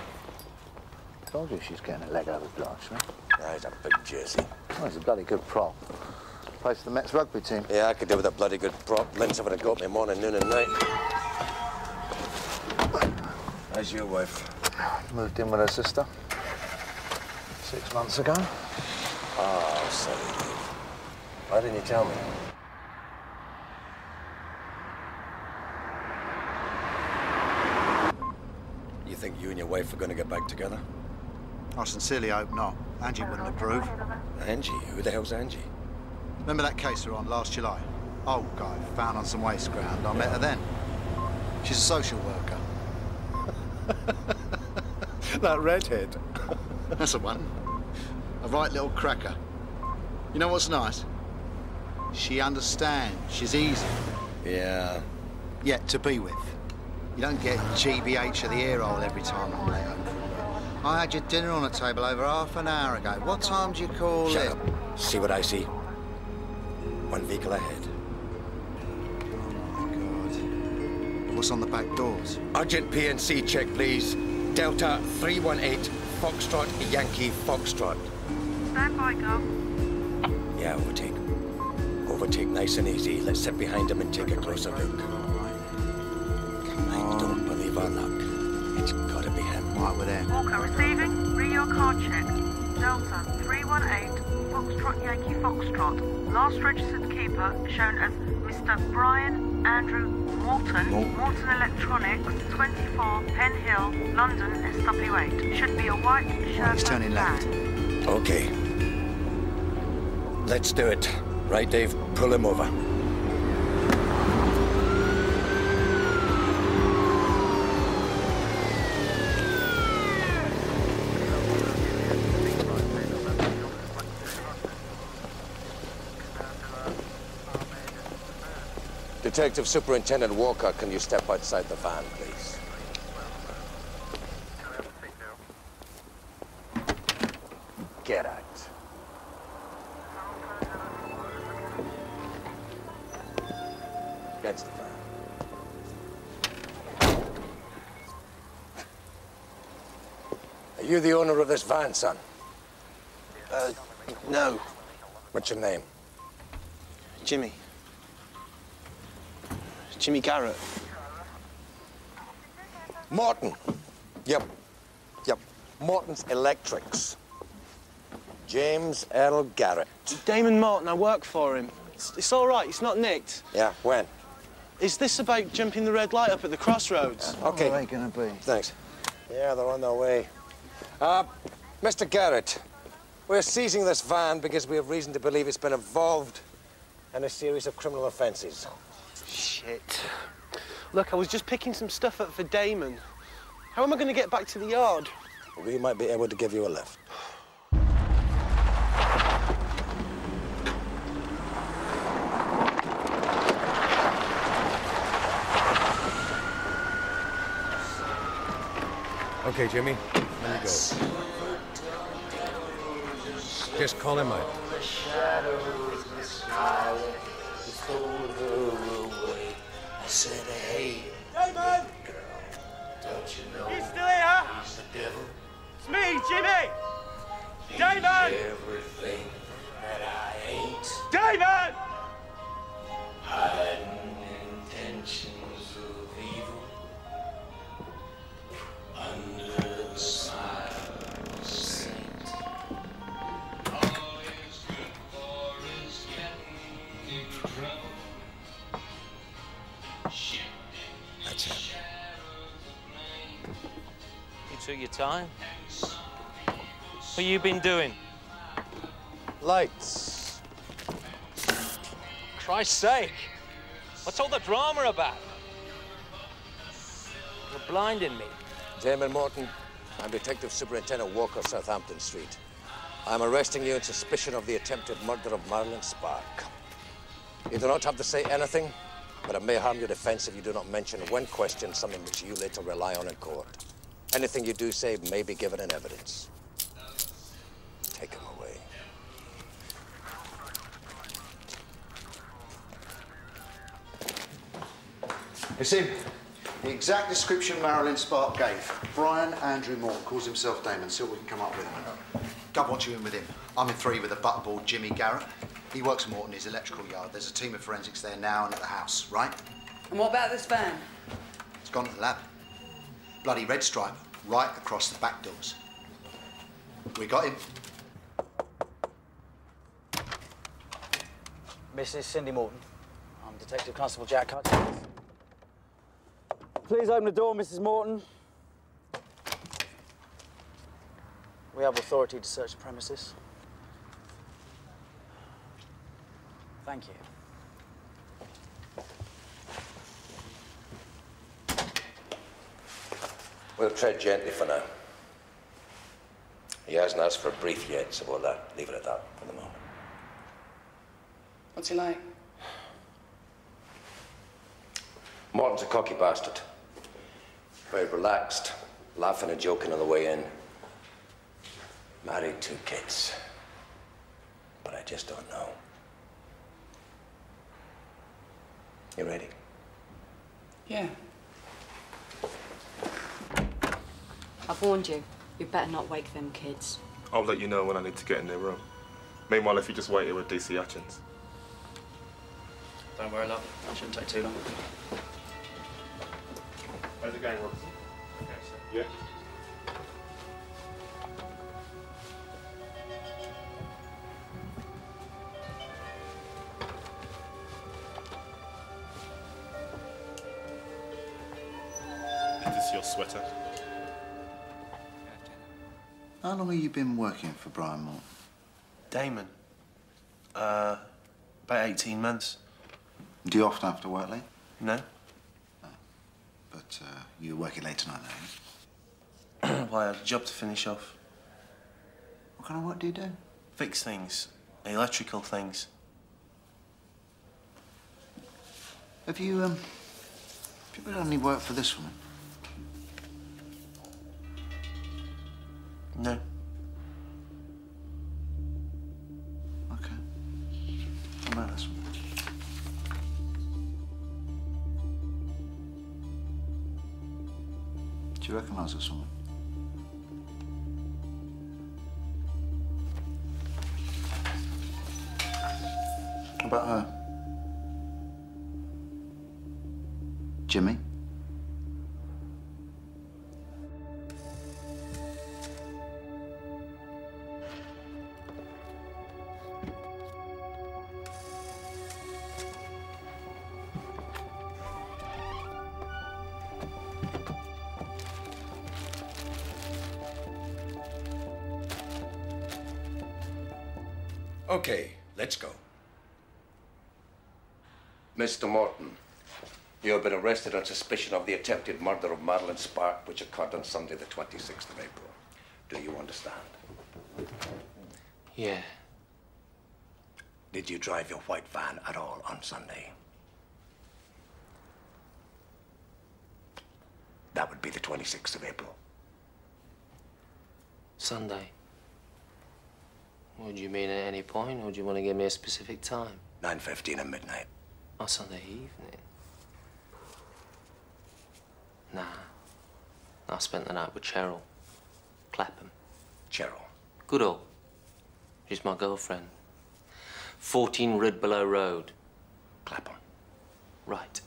Told you she's getting a leg over Blanche, man. Ah, he's a big jersey. Oh, he's a bloody good prop. Plays for the Mets rugby team. Yeah, I could do with a bloody good prop. Linz would have got me morning, noon and night. How's your wife? Moved in with her sister 6 months ago. Oh, sorry, Dave. Why didn't you tell me? You think you and your wife are going to get back together? I sincerely hope not. Angie wouldn't approve. Angie? Who the hell's Angie? Remember that case we were on last July? Old guy, found on some waste ground. I met her then. She's a social worker. That redhead? That's the one. A right little cracker. You know what's nice? She understands. She's easy. Yeah. Yet to be with. You don't get GBH of the ear hole every time I'm late home from work. I had your dinner on the table over half an hour ago. What time do you call Shut it? up. See what I see? One vehicle ahead. Oh, my God. What's on the back doors? Urgent PNC check, please. Delta 318, Foxtrot, Yankee Foxtrot. Stand by, Gov. Yeah, overtake. Overtake nice and easy. Let's sit behind him and take a closer look. I don't believe our luck. It's gotta be him. Right with him. Walker receiving. Read your card check. Delta 318, Foxtrot, Yankee Foxtrot. Last registered keeper shown as Mr. Brian Andrew Morton. Morton Electronics, 24 Penn Hill, London, SW8. Should be a white shirt. He's turning left. Okay. Let's do it. Right, Dave? Pull him over. Detective Superintendent Walker, can you step outside the van, please? Get out. Against the van. Are you the owner of this van, son? No. What's your name? Jimmy. Jimmy Garrett. Morton. Yep. Morton's Electrics. James L. Garrett. Damon Martin, I work for him. It's all right, it's not nicked. Yeah, when? Is this about jumping the red light up at the crossroads? OK. Where are they going to be? Thanks. Yeah, they're on their way. Mr. Garrett, we're seizing this van because we have reason to believe it's been involved in a series of criminal offences. Shit. Look, I was just picking some stuff up for Damon. How am I going to get back to the yard? We might be able to give you a lift. OK, Jimmy, let me go. Just call him out. I said, hey, Damon! don't you know You still here? he's the devil? It's me, Jimmy! Damon! Everything that I ain't. Damon! Hiding intentions of evil under the smile of a saint. All is good for is getting into trouble. That's it. You took your time. What you been doing? Lights. Christ's sake! What's all the drama about? You're blinding me. Damon Morton, I'm Detective Superintendent Walker, Southampton Street. I'm arresting you on suspicion of the attempted murder of Marilyn Spark. You do not have to say anything, but it may harm your defense if you do not mention when questioned something which you later rely on in court. Anything you do say may be given in evidence. Take him away. You see, the exact description Marilyn Spark gave. Brian Andrew Morton calls himself Damon. See what we can come up with. Gov wants you in with him. I'm in 3 with the butterball Jimmy Garrett. He works at Morton's electrical yard. There's a team of forensics there now and at the house, right? And what about this van? It's gone to the lab. Bloody red stripe right across the back doors. We got him. Mrs. Cindy Morton. I'm Detective Constable Jack Hutchins. Please open the door, Mrs. Morton. We have authority to search the premises. Thank you. We'll tread gently for now. He hasn't asked for a brief yet, so we'll leave it at that for the moment. What's he like? Morton's a cocky bastard. Very relaxed, laughing and joking on the way in. Married 2 kids. But I just don't know. You ready? Yeah. I've warned you. You better not wake them kids. I'll let you know when I need to get in their room. Meanwhile, if you just wait here with DC Hutchins. Don't worry, love. That shouldn't take too long. How's it going, Robinson? Okay, sir. Yeah? Is this your sweater? How long have you been working for Brian Morton? Damon. About 18 months. Do you often have to work late? No. But you're working late tonight, though. Well, I had a job to finish off. What kind of work do you do? Fix things. Electrical things. Have you ever done any work for this woman? No. Okay. What about this one? Do you recognise this woman? What about her? Jimmy? Okay, let's go. Mr. Morton, you have been arrested on suspicion of the attempted murder of Madeline Spark, which occurred on Sunday, the 26th of April. Do you understand? Yeah. Did you drive your white van at all on Sunday? That would be the 26th of April. Sunday. What do you mean at any point, or do you want to give me a specific time? 9:15 at midnight. Oh, Sunday evening. Nah. I spent the night with Cheryl. Clapham. Cheryl? Goodall. She's my girlfriend. 14 Ridbelow Road. Clapham. Right.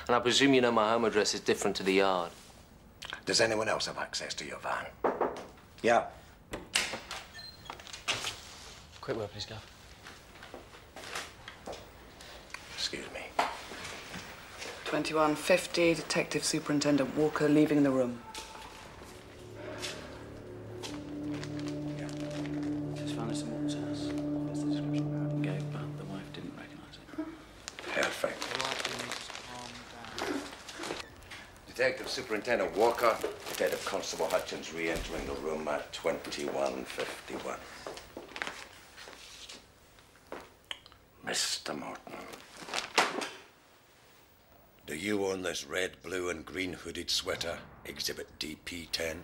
And I presume you know my home address is different to the yard. Does anyone else have access to your van? Yeah. Quick word, please, Gav. Excuse me. 2150, Detective Superintendent Walker leaving the room. Just found this in Walker's house. That's the description Merriman gave, but the wife didn't recognise it. Perfect. Detective Superintendent Walker, Detective Constable Hutchins re-entering the room at 2151. Mr. Morton. Do you own this red, blue, and green hooded sweater, Exhibit DP10?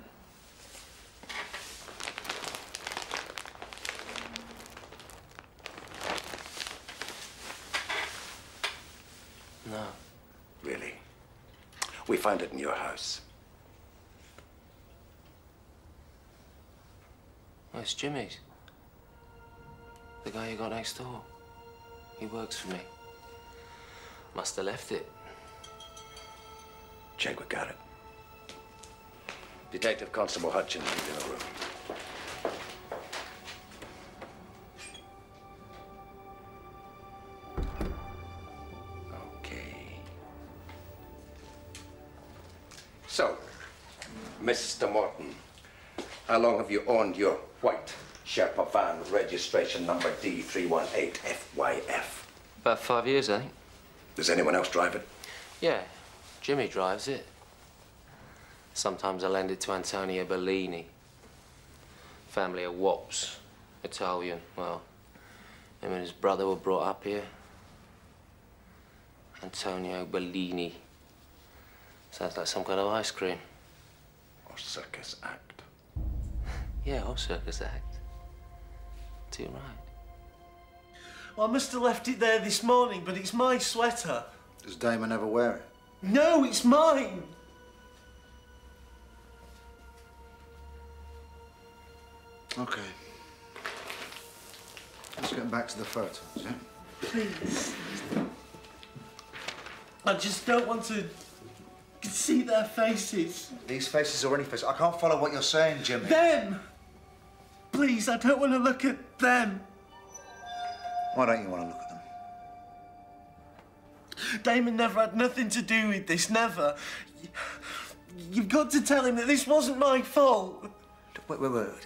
No. Really? We found it in your house. Oh, it's Jimmy's. The guy you got next door. He works for me. Must have left it. Check, we got it. Detective Constable Hutchins is in the room. Okay. So, Mr. Morton, how long have you owned your white Sherpa van with registration number D318FYF? About 5 years, I think. Does anyone else drive it? Yeah, Jimmy drives it. Sometimes I lend it to Antonio Bellini. Family of wops, Italian. Well, him and his brother were brought up here. Antonio Bellini. Sounds like some kind of ice cream. Or circus act. Yeah, or circus act. Too right. Well, I must have left it there this morning, but it's my sweater. Does Damon ever wear it? No, it's mine. Okay. Let's get back to the photos, yeah? Please. I just don't want to see their faces. These faces or any faces. I can't follow what you're saying, Jimmy. Them! Please, I don't want to look at them. Why don't you want to look at them? Damon never had nothing to do with this, never. You've got to tell him that this wasn't my fault. Wait.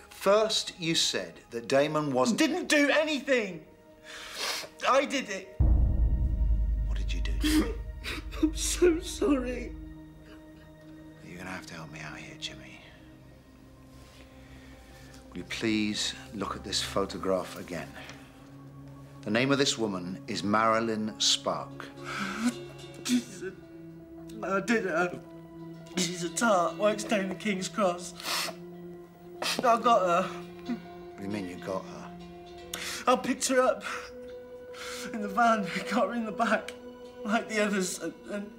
First, you said that Damon wasn't... Didn't do anything. I did it. What did you do? I'm so sorry. You're going to have to help me out here, Jimmy. Will you please look at this photograph again? The name of this woman is Marilyn Spark. I did her. She's a tart, works down the King's Cross. I got her. What do you mean you got her? I picked her up in the van, got her in the back, like the others, and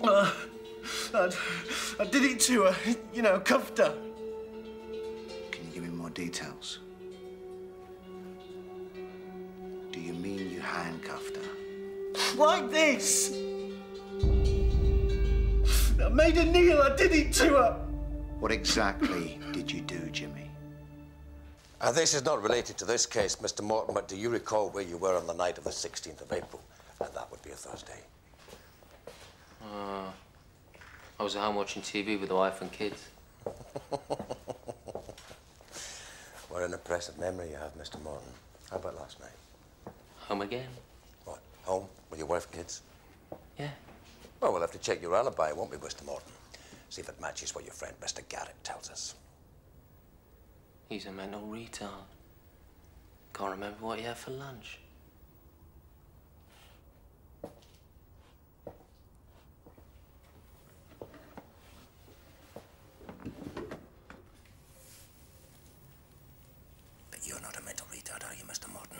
I did it to her, you know, cuffed her. Can you give me more details? Do you mean you handcuffed her? Like this. I made her kneel, I did it to her. What exactly did you do, Jimmy? This is not related to this case, Mr. Morton, but do you recall where you were on the night of the 16th of April? And that would be a Thursday. I was at home watching TV with the wife and kids. What an impressive memory you have, Mr. Morton. How about last night? Home again? What, home with your wife and kids? Yeah. Well, we'll have to check your alibi, won't we, Mr. Morton? See if it matches what your friend Mr. Garrett tells us. He's a mental retard. Can't remember what he had for lunch. But you're not a mental retard, are you, Mr. Morton?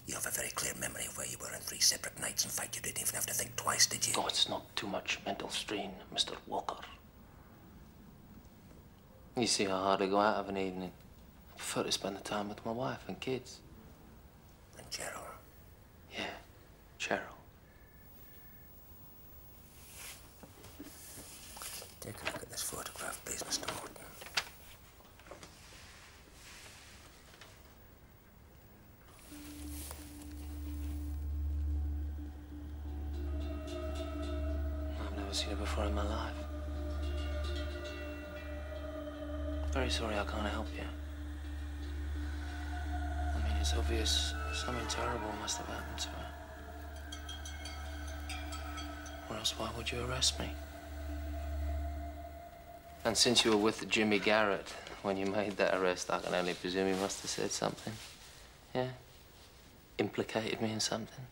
You have a very clear memory of where you were on 3 separate nights. In fact, you didn't even have to think twice, did you? Oh, it's not too much mental strain, Mr. Walker. You see how hard I go out of an evening. I prefer to spend the time with my wife and kids. And Cheryl? Yeah, Cheryl. Take a look at this photograph, please, Mr. Morton. I've never seen her before in my life. Very sorry I can't help you. I mean, it's obvious something terrible must have happened to her. Or else why would you arrest me? And since you were with Jimmy Garrett when you made that arrest, I can only presume you must have said something. Yeah? Implicated me in something?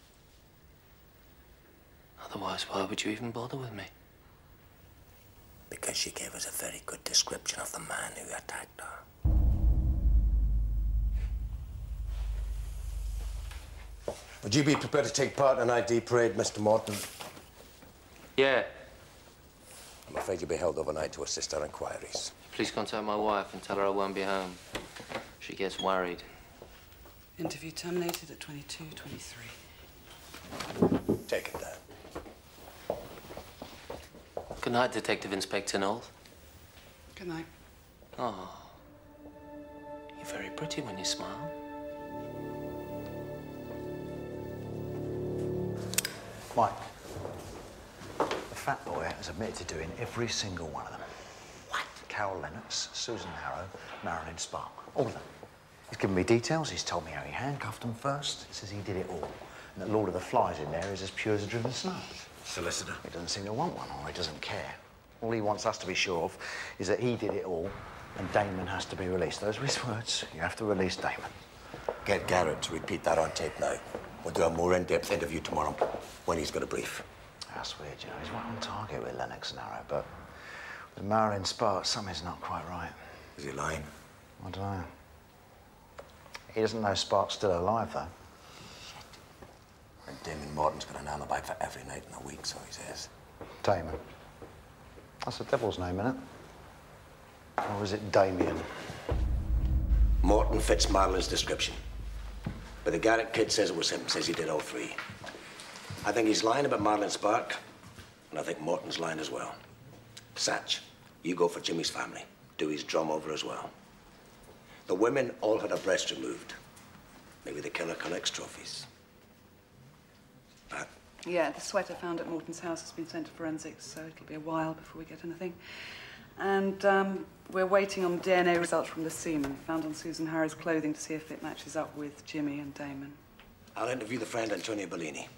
Otherwise, why would you even bother with me? Because she gave us a very good description of the man who attacked her. Would you be prepared to take part in an ID parade, Mr. Morton? Yeah. I'm afraid you'll be held overnight to assist our inquiries. Please contact my wife and tell her I won't be home. She gets worried. Interview terminated at 22:23. Take it down. Good night, Detective Inspector Knowles. Good night. Oh, you're very pretty when you smile. Mike, the fat boy has admitted to doing every single one of them. What? Carol Lennox, Susan Harrow, Marilyn Spark. All of them. He's given me details. He's told me how he handcuffed them first. He says he did it all. And that Lord of the Flies in there is as pure as a driven snow. Solicitor? He doesn't seem to want one, or he doesn't care. All he wants us to be sure of is that he did it all, and Damon has to be released. Those were his words. You have to release Damon. Get Garrett to repeat that on tape now. We'll do a more in-depth interview tomorrow when he's got a brief. That's weird, you know. He's right on target with Lennox and Harrow, but with Marilyn Sparks, something's not quite right. Is he lying? I don't know. He doesn't know Sparks' still alive, though. And Damon Morton's got an alibi for every night in the week, so he says. Damon. That's the devil's name, isn't it? Or is it Damien? Morton fits Marilyn's description. But the Garrett kid says it was him, says he did all 3. I think he's lying about Marilyn Spark, and I think Morton's lying as well. Satch, you go for Jimmy's family. Do his drum over as well. The women all had their breasts removed. Maybe the killer collects trophies. Pat? Yeah, the sweater found at Morton's house has been sent to forensics, so it'll be a while before we get anything. And we're waiting on DNA results from the semen found on Susan Harrow's clothing to see if it matches up with Jimmy and Damon. I'll interview the friend Antonio Bellini.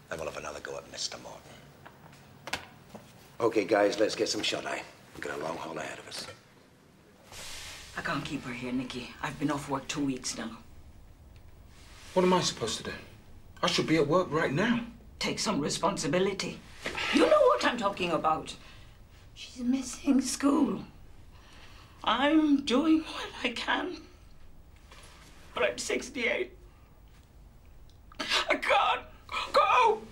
Then we'll have another go at Mr. Morton. Okay, guys, let's get some shut-eye. We've got a long haul ahead of us. I can't keep her here, Nicky. I've been off work 2 weeks now. What am I supposed to do? I should be at work right now. Take some responsibility. You know what I'm talking about. She's missing school. I'm doing what I can. But I'm 68. I can't go.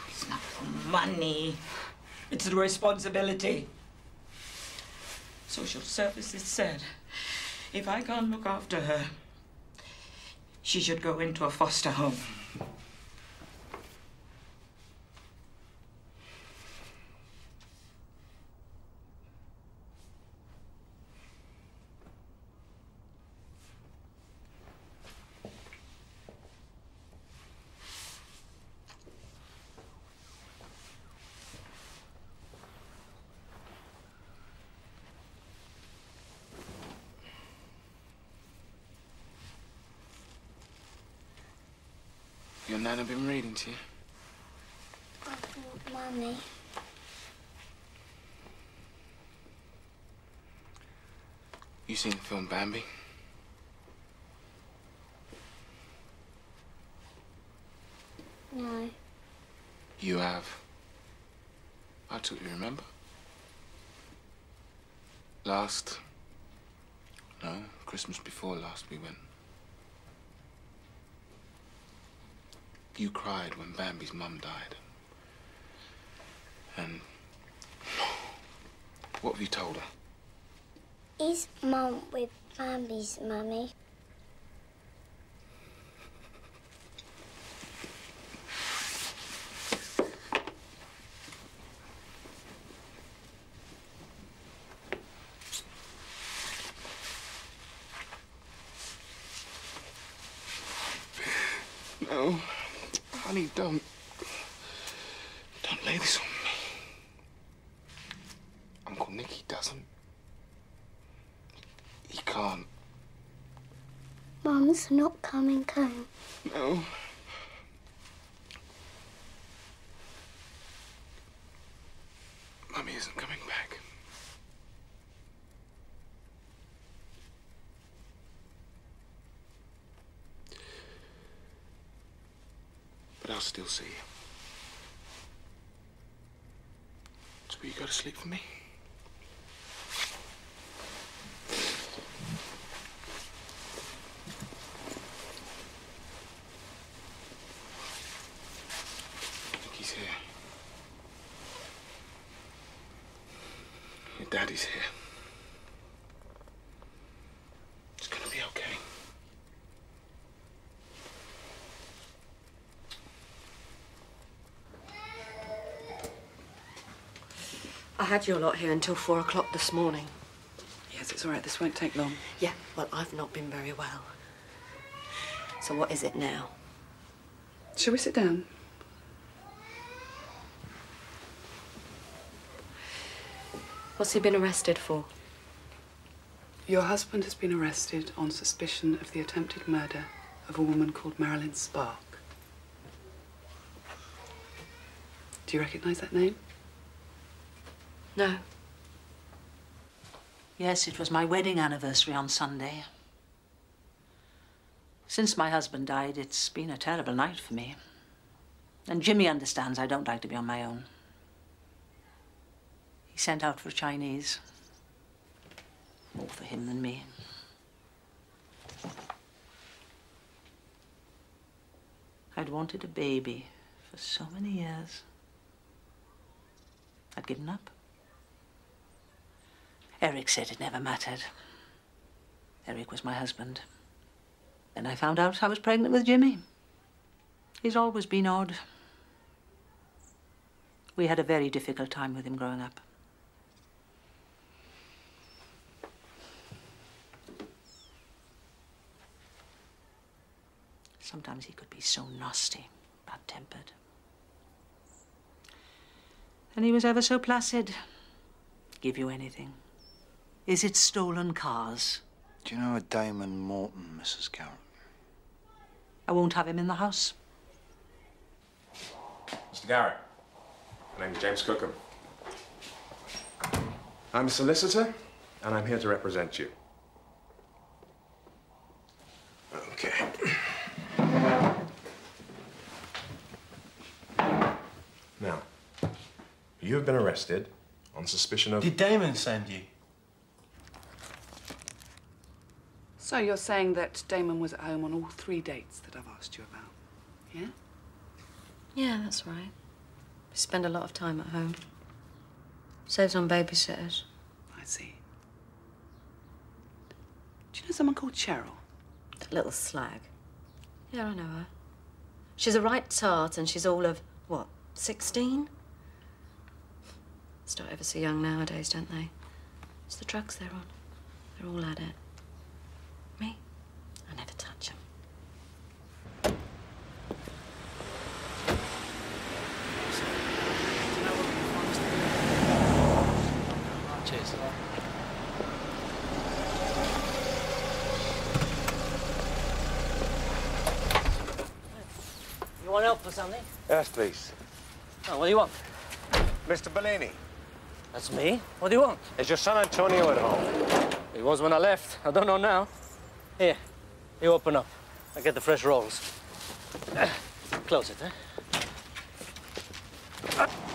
It's not the money. It's the responsibility. Social services said if I can't look after her, she should go into a foster home. Your Nana been reading to you? I thought Mummy. You seen the film Bambi? No. You have. I took you, remember? Christmas before last we went. You cried when Bambi's mum died. And what have you told her? Is Mum with Bambi's mummy? No, honey, don't lay this on me. Uncle Nicky doesn't. He can't. Mum's not coming home. No. Mummy isn't coming back. But I'll still see you. So will you go to sleep for me? Nicky's here. Your daddy's here. It's gonna be okay. I had your lot here until 4 o'clock this morning. Yes, it's all right. This won't take long. Yeah, well, I've not been very well. So what is it now? Shall we sit down? What's he been arrested for? Your husband has been arrested on suspicion of the attempted murder of a woman called Marilyn Spark. Do you recognize that name? No. Yes, it was my wedding anniversary on Sunday. Since my husband died, it's been a terrible night for me. And Jimmy understands I don't like to be on my own. He sent out for Chinese. More for him than me. I'd wanted a baby for so many years. I'd given up. Eric said it never mattered. Eric was my husband. Then I found out I was pregnant with Jimmy. He's always been odd. We had a very difficult time with him growing up. Sometimes he could be so nasty, bad-tempered. And he was ever so placid. Give you anything. Is it stolen cars? Do you know a Damon Morton, Mrs. Garrett? I won't have him in the house. Mr. Garrett, my name's James Cookham. I'm a solicitor, and I'm here to represent you. Okay. Now, you have been arrested on suspicion of... Did Damon send you? So you're saying that Damon was at home on all 3 dates that I've asked you about, yeah? Yeah, that's right. We spend a lot of time at home. Saves on babysitters. I see. Do you know someone called Cheryl? That little slag. Yeah, I know her. She's a right tart and she's all of, what, 16? Start ever so young nowadays, don't they? It's the drugs they're on. They're all at it. Me? I never touch them. Cheers. Want help for something? Yes, please. Oh, what do you want? Mr. Bellini. That's me. What do you want? Is your son Antonio at home? He was when I left. I don't know now. Here, you open up. I get the fresh rolls. Close it, eh?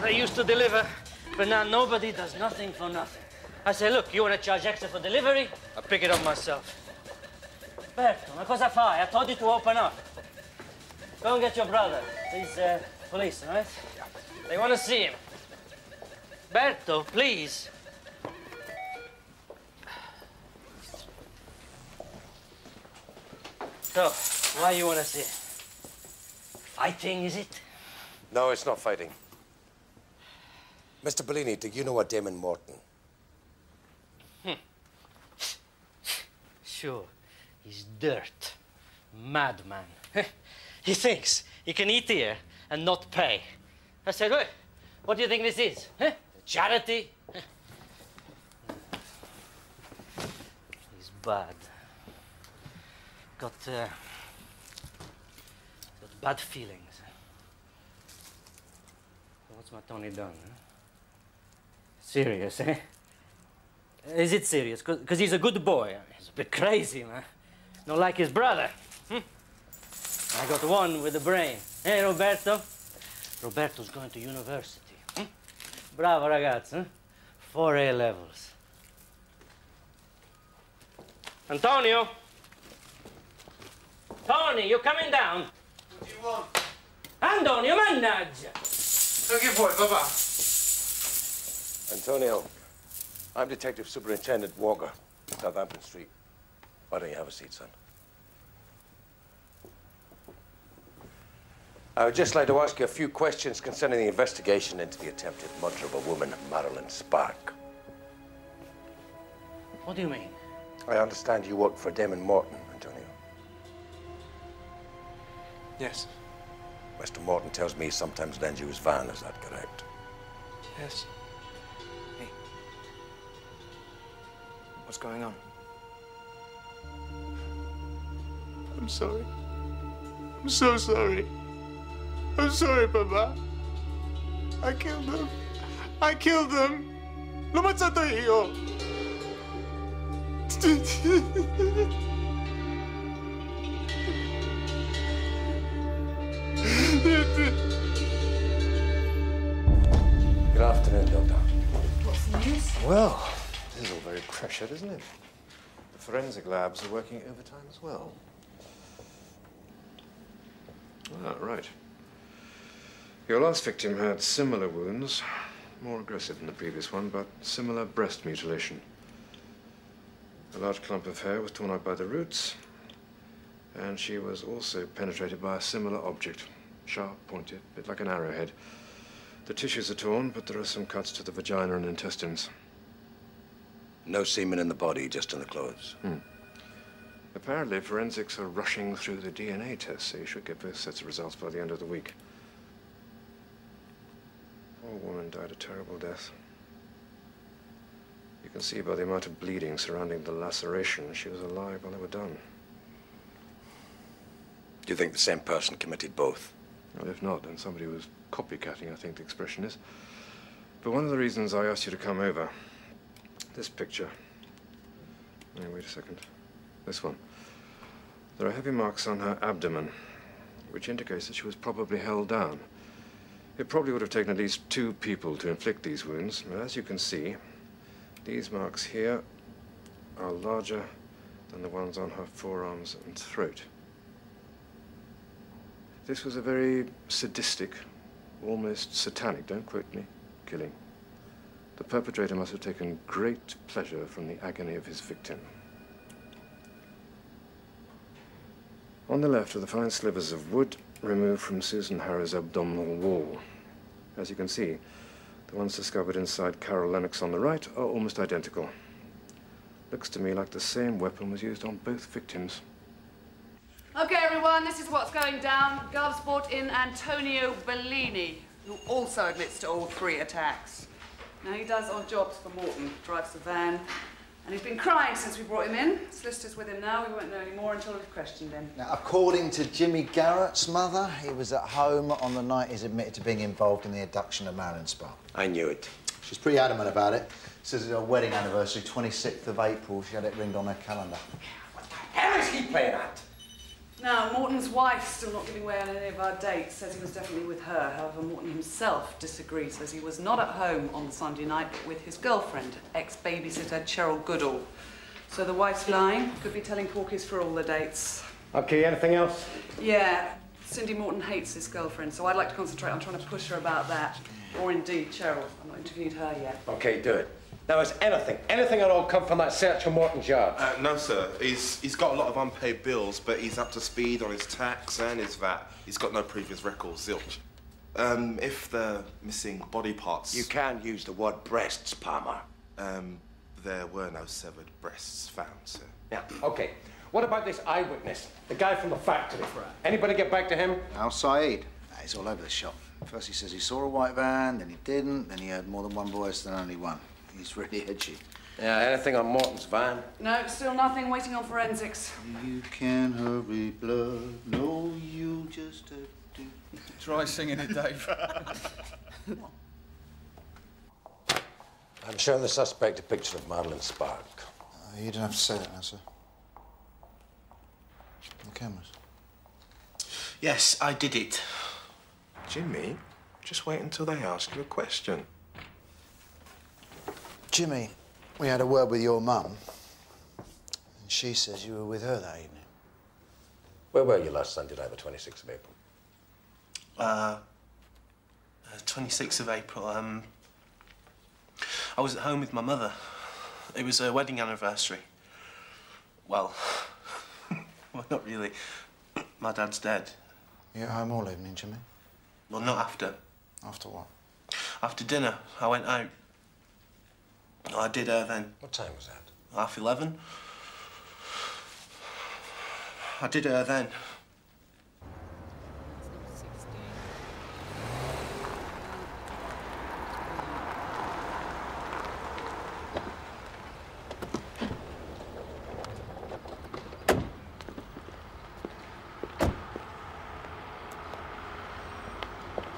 I used to deliver, but now nobody does nothing for nothing. I say, look, you want to charge extra for delivery? I pick it up myself. Berto, ma cosa fai? I told you to open up. Go and get your brother. He's police, right? They want to see him. Berto, please. So, why you want to see him? Fighting, is it? No, it's not fighting. Mr. Bellini, do you know a Damon Morton? Sure. He's dirt. Madman. He thinks he can eat here and not pay. I said, wait, what do you think this is? Huh? Charity? He's bad. Got bad feelings. What's my Tony done? Huh? Serious, eh? Is it serious? Because he's a good boy. He's a bit crazy, man. Not like his brother. I got one with a brain. Hey, Roberto? Roberto's going to university. Bravo, ragazzo. 4 A levels. Antonio? Tony, you coming down? What do you want? Antonio, mannaggia! Che vuoi, papà? Antonio, I'm Detective Superintendent Walker, Southampton Street. Why don't you have a seat, son? I would just like to ask you a few questions concerning the investigation into the attempted murder of a woman, Marilyn Spark. What do you mean? I understand you work for Damon Morton, Antonio. Yes. Mr. Morton tells me he sometimes lends you his van. Is that correct? Yes. Hey. What's going on? I'm sorry. I'm so sorry. I'm sorry, Papa. I killed them. I killed them. L'ho ammazzato io. Good afternoon, Doctor. What's the news? Well, this is all very pressured, isn't it? The forensic labs are working overtime as well. Ah, right. Your last victim had similar wounds, more aggressive than the previous one, but similar breast mutilation. A large clump of hair was torn out by the roots, and she was also penetrated by a similar object, sharp, pointed, a bit like an arrowhead. The tissues are torn, but there are some cuts to the vagina and intestines. No semen in the body, just in the clothes. Apparently, forensics are rushing through the DNA tests, so you should get both sets of results by the end of the week. Poor woman died a terrible death. You can see by the amount of bleeding surrounding the laceration, she was alive while they were done. Do you think the same person committed both? Well, if not, then somebody was copycatting, I think the expression is. But one of the reasons I asked you to come over, this picture. Hey, wait a second. This one. There are heavy marks on her abdomen, which indicates that she was probably held down. It probably would have taken at least 2 people to inflict these wounds. But as you can see, these marks here are larger than the ones on her forearms and throat. This was a very sadistic, almost satanic, don't quote me, killing. The perpetrator must have taken great pleasure from the agony of his victim. On the left are the fine slivers of wood removed from Susan Harrow's abdominal wall. As you can see, the ones discovered inside Carol Lennox on the right are almost identical. Looks to me like the same weapon was used on both victims. Okay, everyone, this is what's going down. Gov's brought in Antonio Bellini, who also admits to all 3 attacks. Now, he does odd jobs for Morton. Drives the van, And he's been crying since we brought him in. Solicitor's with him now. We won't know any more until we've questioned him. Now, according to Jimmy Garrett's mother, he was at home on the night he's admitted to being involved in the abduction of Marilyn Spark. I knew it. She's pretty adamant about it. Says it's her wedding anniversary, 26th of April. She had it ringed on her calendar. How is he playing at? Now, Morton's wife's still not giving away on any of our dates. Says he was definitely with her. However, Morton himself disagrees. Says he was not at home on the Sunday night, but with his girlfriend, ex-babysitter Cheryl Goodall. So the wife's lying. Could be telling porkies for all the dates. OK, anything else? Yeah, Cindy Morton hates his girlfriend, so I'd like to concentrate on trying to push her about that. Or indeed, Cheryl. I've not interviewed her yet. OK, do it. Now, has anything at all come from that search of Morton's yard? No, sir. He's got a lot of unpaid bills, but he's up to speed on his tax and his VAT. He's got no previous records, zilch. If the missing body parts... You can't use the word breasts, Palmer. There were no severed breasts found, sir. Yeah, OK. What about this eyewitness, the guy from the factory? Anybody get back to him? Al Saeed. He's all over the shop. First he says he saw a white van, then he didn't, then he heard more than one voice than only one. He's really edgy. Yeah, anything on Morton's van? No, still nothing. Waiting on forensics. You can hurry, blood. No, you just do. Try singing it, Dave. I'm showing the suspect a picture of Marilyn Spark. You don't have to say that now, sir. The cameras. Yes, I did it. Jimmy, just wait until they ask you a question. Jimmy, we had a word with your mum, and she says you were with her that evening. Where were you last Sunday night, the 26th of April? 26th of April, I was at home with my mother. It was her wedding anniversary. Well, well, not really. My dad's dead. You at home all evening, Jimmy? Well, not after. After what? After dinner, I went out. I did her then. What time was that? 11:30. I did her then.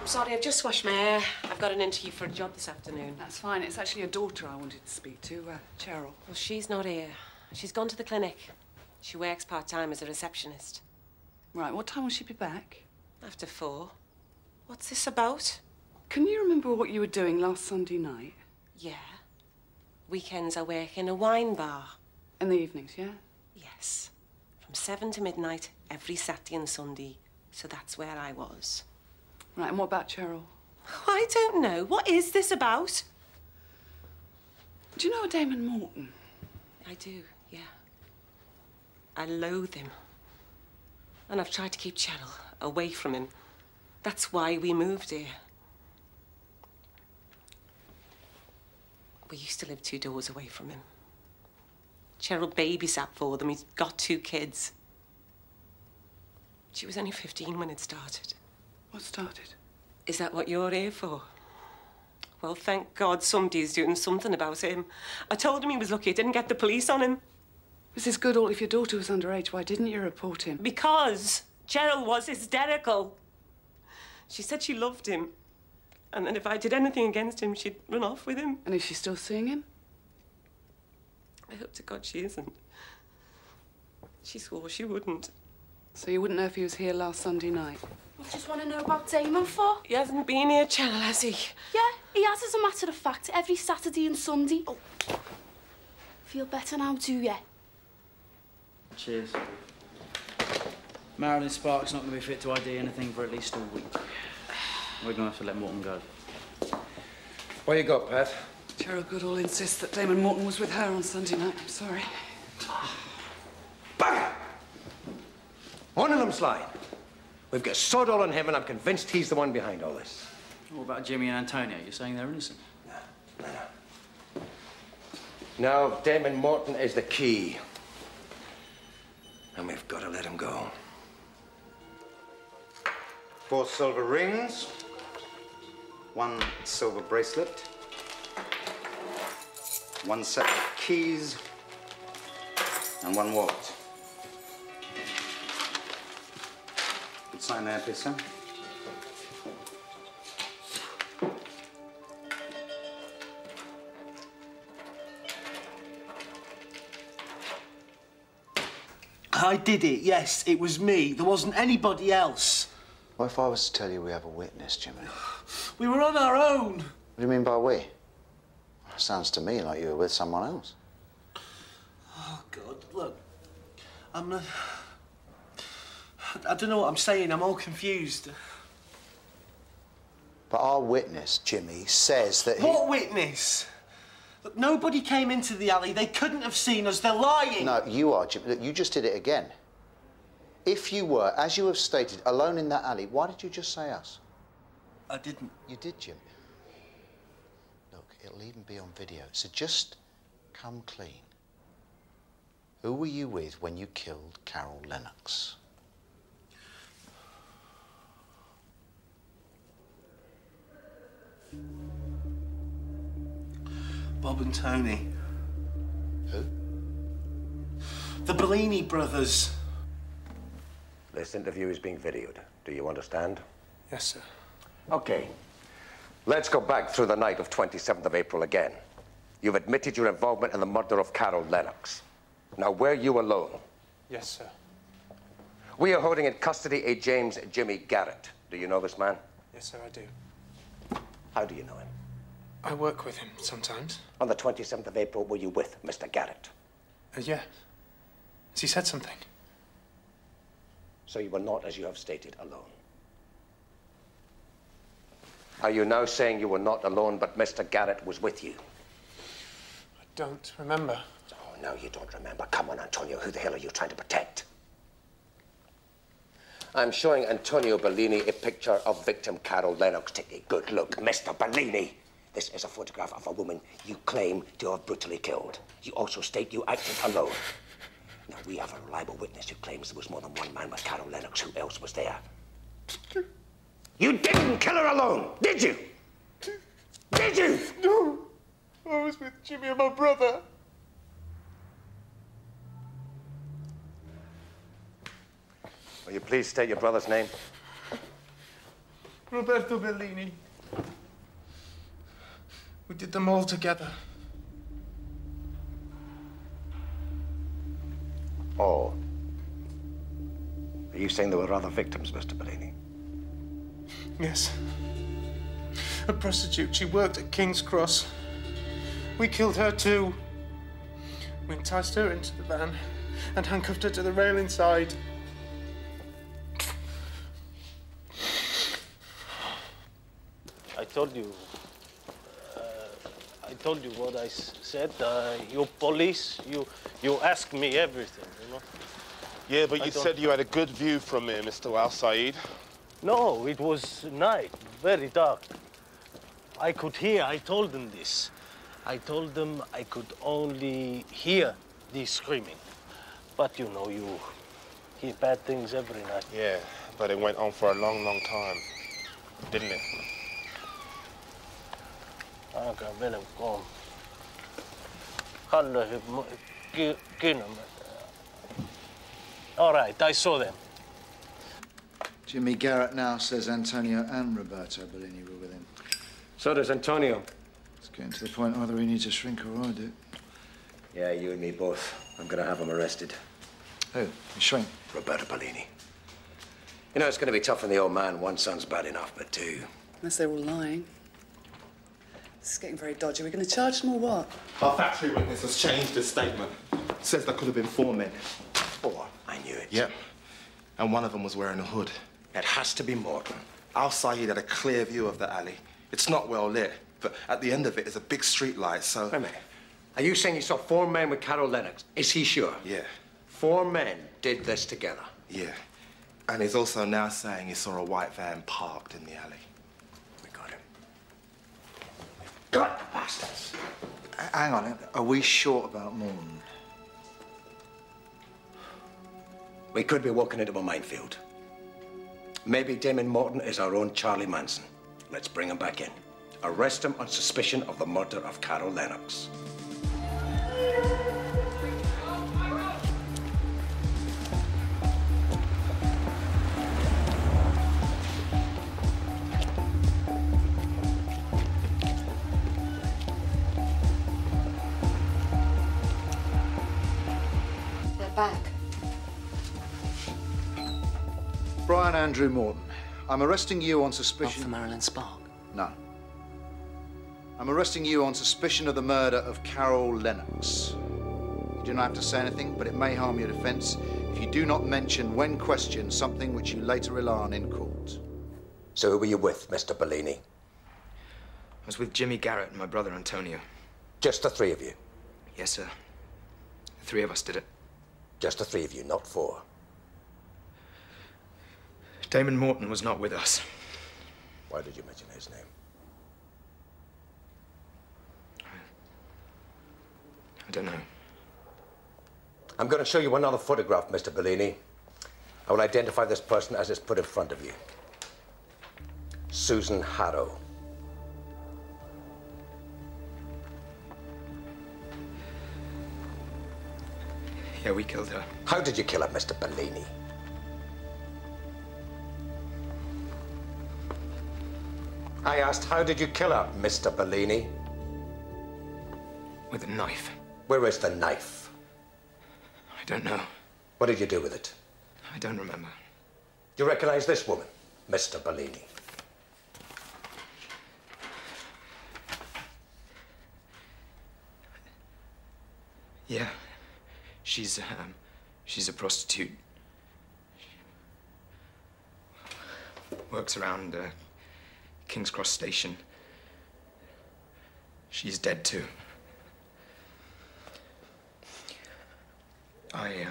Sorry, I've just washed my hair. I've got an interview for a job this afternoon. That's fine. It's actually your daughter I wanted to speak to, Cheryl. Well, she's not here. She's gone to the clinic. She works part-time as a receptionist. Right, what time will she be back? After 4. What's this about? Can you remember what you were doing last Sunday night? Yeah. Weekends I work in a wine bar. In the evenings, yeah? Yes. From 7 to midnight every Saturday and Sunday. So that's where I was. Right, and what about Cheryl? I don't know. What is this about? Do you know a Damon Morton? I do, yeah. I loathe him. And I've tried to keep Cheryl away from him. That's why we moved here. We used to live 2 doors away from him. Cheryl babysat for them. He's got 2 kids. She was only 15 when it started. What started? Is that what you're here for? Well, thank God somebody's doing something about him. I told him he was lucky I didn't get the police on him. Mrs. Goodall, if your daughter was underage, why didn't you report him? Because Cheryl was hysterical. She said she loved him. And then if I did anything against him, she'd run off with him. And is she still seeing him? I hope to God she isn't. She swore she wouldn't. So you wouldn't know if he was here last Sunday night? You just want to know about Damon for? He hasn't been here, Cheryl, has he? Yeah, he has, as a matter of fact, every Saturday and Sunday. Oh. Feel better now, do you? Cheers. Marilyn Spark's not going to be fit to ID anything for at least a week. We're going to have to let Morton go. Where you got, Pat? Cheryl Goodall insists that Damon Morton was with her on Sunday night. I'm sorry. Bugger! One of them's lying. We've got sod all on him, and I'm convinced he's the one behind all this. What about Jimmy and Antonio? You're saying they're innocent? No, Damon Morton is the key. And we've got to let him go. 4 silver rings, 1 silver bracelet, 1 set of keys, And one walked. Good sign there, please, sir. I did it, yes. It was me. There wasn't anybody else. What if I was to tell you we have a witness, Jimmy? We were on our own. What do you mean by we? Sounds to me like you were with someone else. Oh, God, look. I don't know what I'm saying. I'm all confused. But our witness, Jimmy, says that What witness? Look, nobody came into the alley. They couldn't have seen us. They're lying. No, you are, Jimmy. Look, you just did it again. If you were, as you have stated, alone in that alley, why did you just say us? I didn't. You did, Jimmy. Look, it'll even be on video, so just come clean. Who were you with when you killed Carol Lennox? Bob and Tony. Who? The Bellini brothers. This interview is being videoed. Do you understand? Yes, sir. Okay. Let's go back through the night of 27th of April again. You've admitted your involvement in the murder of Carol Lennox. Now, were you alone? Yes, sir. We are holding in custody a James Jimmy Garrett. Do you know this man? Yes, sir, I do. How do you know him? I work with him sometimes. On the 27th of April, were you with Mr. Garrett? Yeah. Has he said something? So you were not, as you have stated, alone. Are you now saying you were not alone, but Mr. Garrett was with you? I don't remember. Oh, no, you don't remember. Come on, Antonio. Who the hell are you trying to protect? I'm showing Antonio Bellini a picture of victim Carol Lennox. Take a good look. Mr. Bellini, this is a photograph of a woman you claim to have brutally killed. You also state you acted alone. Now, we have a reliable witness who claims there was more than one man with Carol Lennox. Who else was there? You didn't kill her alone, did you? Did you? No. I was with Jimmy and my brother. Will you please state your brother's name? Roberto Bellini. We did them all together. Oh. Are you saying there were other victims, Mr. Bellini? Yes. A prostitute. She worked at King's Cross. We killed her too. We enticed her into the van and handcuffed her to the rail inside. I told you what I said. You police, you ask me everything, you know. Yeah, but you said you had a good view from here, Mr. Al Said. No, it was night, very dark. I could hear, I told them this. I told them I could only hear the screaming. But you know, you hear bad things every night. Yeah, but it went on for a long, long time, didn't it? Aika velem kom. All right, I saw them. Jimmy Garrett now says Antonio and Roberto Bellini were with him. So does Antonio. It's getting to the point either he needs a shrink or I do. Yeah, you and me both. I'm gonna have him arrested. Who? The shrink? Roberto Bellini. You know, it's gonna be tough on the old man. One son's bad enough, but two. Unless they're all lying. This is getting very dodgy. We're going to charge them or what? Our factory witness has changed his statement. Says there could have been 4 men. 4? I knew it. Yep. And one of them was wearing a hood. It has to be Morton. Al Said had a clear view of the alley. It's not well lit, but at the end of it is a big street light, so... Wait a minute. Are you saying you saw 4 men with Carol Lennox? Is he sure? Yeah. 4 men did this together? Yeah. And he's also now saying he saw a white van parked in the alley. We got him. Got the bastards. Hang on, are we short about Morton? We could be walking into a minefield. Maybe Damon Morton is our own Charlie Manson. Let's bring him back in. Arrest him on suspicion of the murder of Carol Lennox. Brian Andrew Morton. I'm arresting you on suspicion... Not for Marilyn Spark? No. I'm arresting you on suspicion of the murder of Carol Lennox. You do not have to say anything, but it may harm your defence if you do not mention, when questioned, something which you later rely on in court. So who were you with, Mr. Bellini? I was with Jimmy Garrett and my brother Antonio. Just the three of you? Yes, sir. The three of us did it. Just the three of you, not four? Damon Morton was not with us. Why did you mention his name? I don't know. I'm going to show you another photograph, Mr. Bellini. I will identify this person as is put in front of you. Susan Harrow. Yeah, we killed her. How did you kill her, Mr. Bellini? I asked, how did you kill her, Mr. Bellini? With a knife. Where is the knife? I don't know. What did you do with it? I don't remember. Do you recognize this woman, Mr. Bellini? Yeah. She's a prostitute. Works around King's Cross Station. She's dead too. I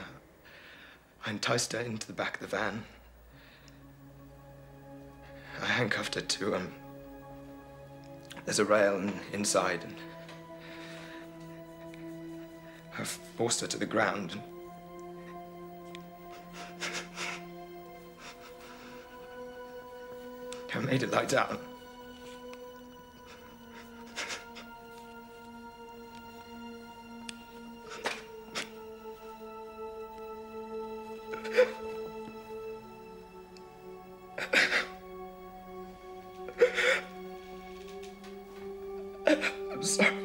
enticed her into the back of the van. I handcuffed her to there's a rail inside, and I forced her to the ground. And I made her lie down. I'm sorry.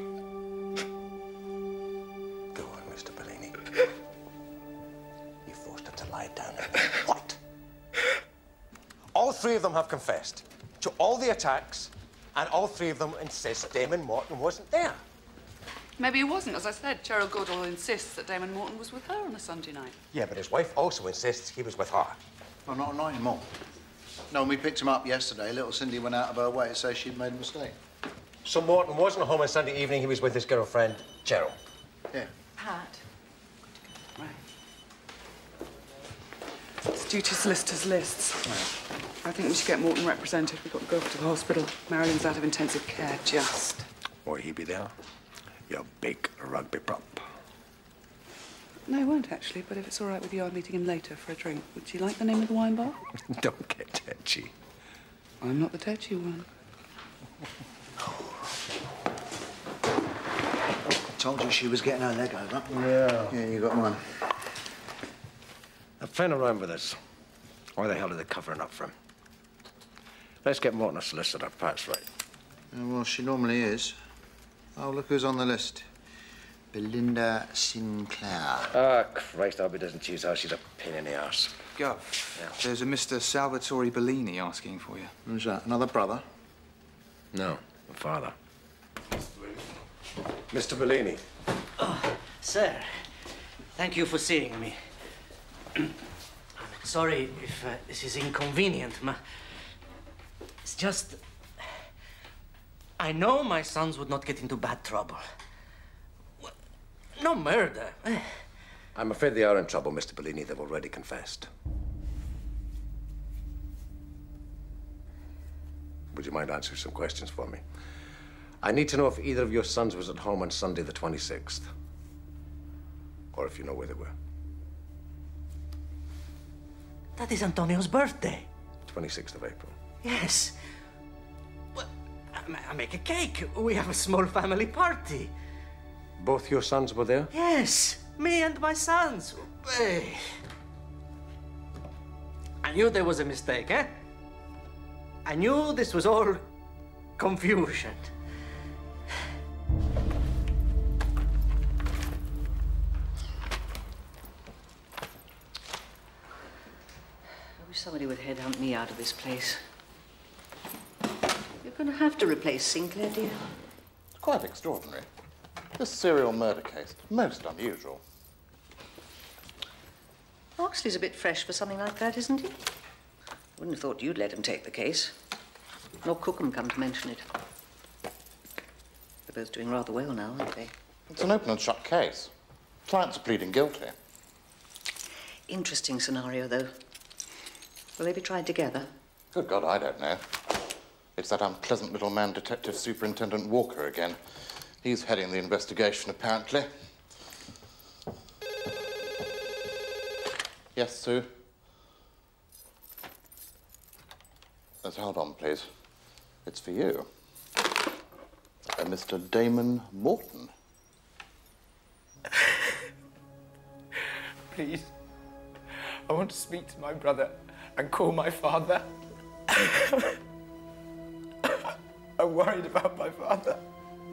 Go on, Mr. Bellini. You forced her to lie down and what? All three of them have confessed to all the attacks, and all three of them insist Damon Morton wasn't there. Maybe he wasn't. As I said, Gerald Goodall insists that Damon Morton was with her on a Sunday night. Yeah, but his wife also insists he was with her. Well, not anymore. No, when we picked him up yesterday, little Cindy went out of her way to say she'd made a mistake. So Morton wasn't home on Sunday evening, he was with his girlfriend, Cheryl. Yeah. Pat. Right. It's due to solicitors' lists. I think we should get Morton represented. We've got to go over to the hospital. Marilyn's out of intensive care, just. Will he be there? Your big rugby prop. No, he won't, actually, but if it's all right with you, I'm meeting him later for a drink. Would you like the name of the wine bar? Don't get tetchy. I'm not the tetchy one. Told you she was getting her leg over. Yeah. Yeah, you got one. They're playing around with us. Why the hell are they covering up for him? Let's get Morton a solicitor. Pat's right. Yeah, well, she normally is. Oh, look who's on the list. Belinda Sinclair. Ah, Christ, I hope he doesn't choose her. She's a pain in the arse. Gov, there's a Mr. Salvatore Bellini asking for you. Who's that? Another brother? No, the father. Mr. Bellini. Oh, sir, thank you for seeing me. I'm sorry if this is inconvenient, but it's just... I know my sons would not get into bad trouble. No murder. I'm afraid they are in trouble, Mr. Bellini. They've already confessed. Would you mind answering some questions for me? I need to know if either of your sons was at home on Sunday the 26th. Or if you know where they were. That is Antonio's birthday. 26th of April. Yes. Well, I make a cake. We have a small family party. Both your sons were there? Yes, me and my sons. I knew there was a mistake, eh? I knew this was all confusion. wish somebody would headhunt me out of this place. You're going to have to replace Sinclair, dear. It's quite extraordinary. This serial murder case, most unusual. Oxley's a bit fresh for something like that, isn't he? Wouldn't have thought you'd let him take the case. Nor Cookham come to mention it. They're both doing rather well now, aren't they? It's an open and shut case. Clients are pleading guilty. Interesting scenario, though. Will they be tried together? Good God, I don't know. It's that unpleasant little man, Detective Superintendent Walker, again. He's heading the investigation, apparently. Yes, Sue? Let's hold on, please. It's for you. Mr. Damon Morton. Please. I want to speak to my brother and call my father. I'm worried about my father.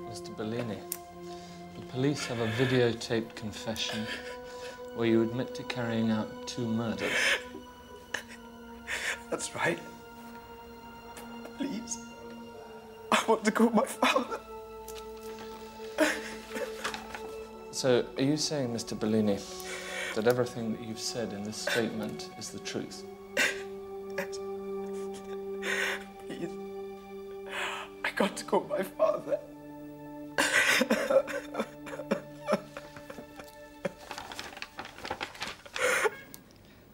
Mr. Bellini, the police have a videotaped confession where you admit to carrying out 2 murders. That's right. Please. I want to call my father. So, are you saying, Mr. Bellini, that everything that you've said in this statement is the truth? Yes. Please. I got to call my father.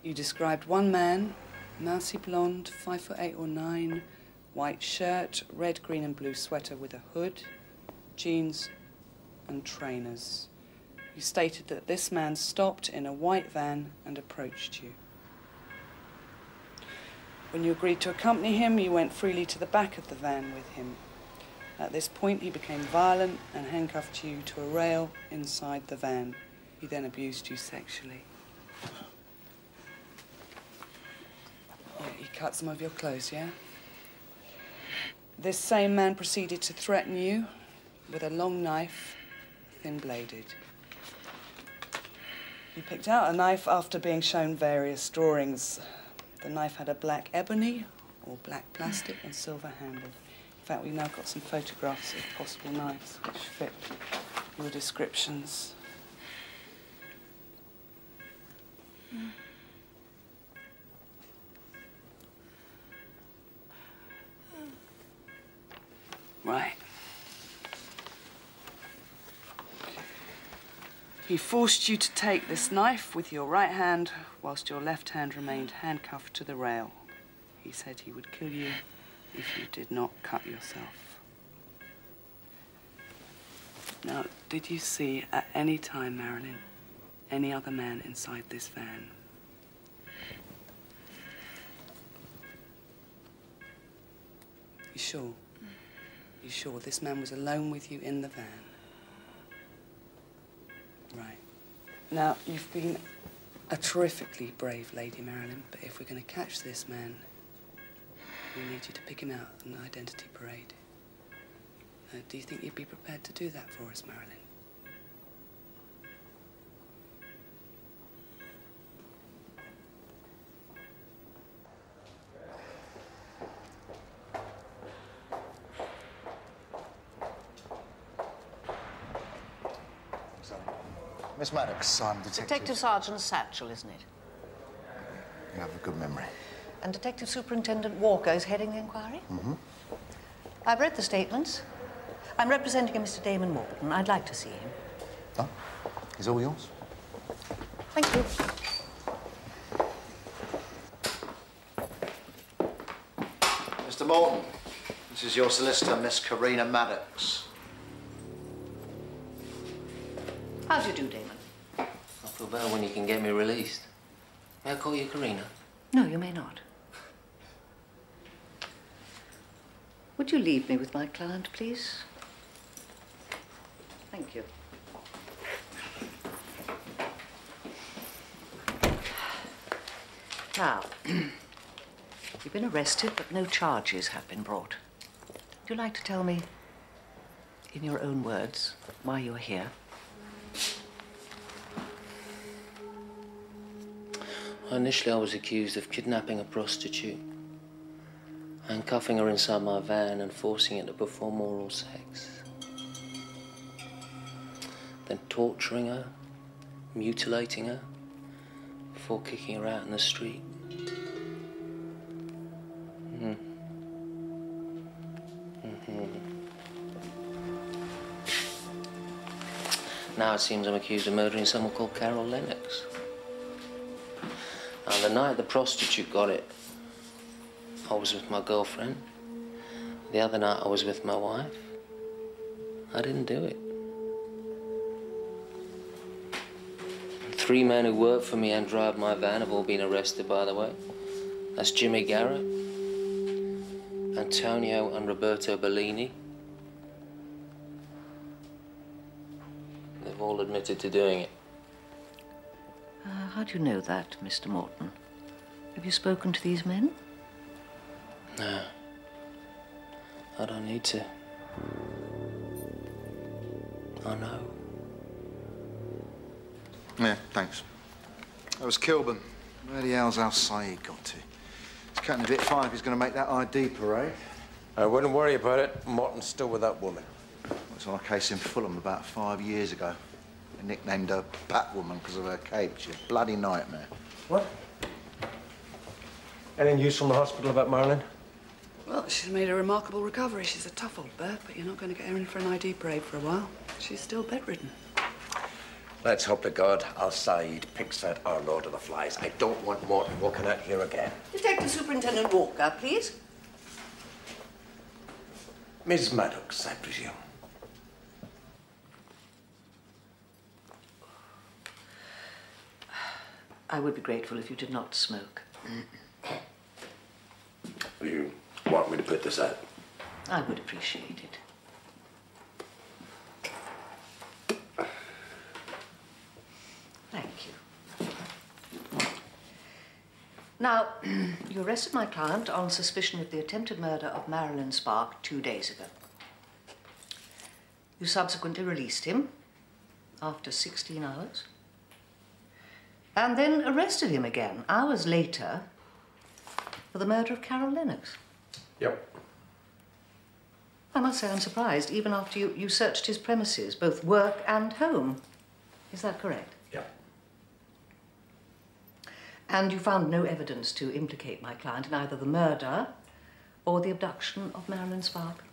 You described one man, mousy blonde, 5'8" or 9, white shirt, red, green and blue sweater with a hood, jeans and trainers. You stated that this man stopped in a white van and approached you. When you agreed to accompany him, you went freely to the back of the van with him. At this point, he became violent and handcuffed you to a rail inside the van. He then abused you sexually. Yeah, he cut some of your clothes, yeah? This same man proceeded to threaten you with a long knife, thin-bladed. He picked out a knife after being shown various drawings. The knife had a black ebony or black plastic and silver handle. In fact, we've now got some photographs of possible knives which fit your descriptions. Right. He forced you to take this knife with your right hand whilst your left hand remained handcuffed to the rail. He said he would kill you if you did not cut yourself. Now, did you see at any time, Marilyn, any other man inside this van? You sure? You sure this man was alone with you in the van? Right. Now, you've been a terrifically brave lady, Marilyn, but if we're going to catch this man, we need you to pick him out in an identity parade. Do you think you'd be prepared to do that for us, Marilyn? Miss Maddox, I'm Detective Sergeant Satchel, isn't it? You have a good memory. And Detective Superintendent Walker is heading the inquiry? Mm-hmm. I've read the statements. I'm representing a Mr. Damon Morton. I'd like to see him. Oh, he's all yours. Thank you. Mr. Morton, this is your solicitor, Miss Karina Maddox. How do you do, Damon? I feel better when you can get me released. May I call you Karina? No, you may not. Would you leave me with my client, please? Thank you. Now, you've been arrested, but no charges have been brought. Would you like to tell me, in your own words, why you're here? Initially, I was accused of kidnapping a prostitute, handcuffing her inside my van and forcing her to perform oral sex. Then torturing her, mutilating her, before kicking her out in the street. Now it seems I'm accused of murdering someone called Carol Lennox. Now, the night the prostitute got it, I was with my girlfriend. The other night, I was with my wife. I didn't do it. 3 men who work for me and drive my van have all been arrested, by the way. That's Jimmy Garrett, Antonio and Roberto Bellini. They've all admitted to doing it. How do you know that, Mr. Morton? Have you spoken to these men? No. I don't need to. I know. Yeah, thanks. That was Kilburn. Where the hell's Al Saeed got to? He's cutting a bit fine if he's going to make that ID parade. I wouldn't worry about it. Morton's still with that woman. It's on a case in Fulham about 5 years ago. They nicknamed her Batwoman because of her cape. She's a bloody nightmare. What? Any news from the hospital about Marilyn? Well, she's made a remarkable recovery. She's a tough old bird, but you're not going to get her in for an ID parade for a while. She's still bedridden. Let's hope to God Al Saeed picks out our Lord of the Flies. I don't want Morton walking out here again. Detective Superintendent Walker, please. Miss Maddox, I presume. I would be grateful if you did not smoke. You want me to put this out? I would appreciate it. Thank you. Now, you arrested my client on suspicion of the attempted murder of Marilyn Spark 2 days ago. You subsequently released him after 16 hours. And then arrested him again, hours later, for the murder of Carol Lennox. Yep. I must say I'm surprised, even after you searched his premises, both work and home. Is that correct? Yeah. And you found no evidence to implicate my client in either the murder or the abduction of Marilyn Spark.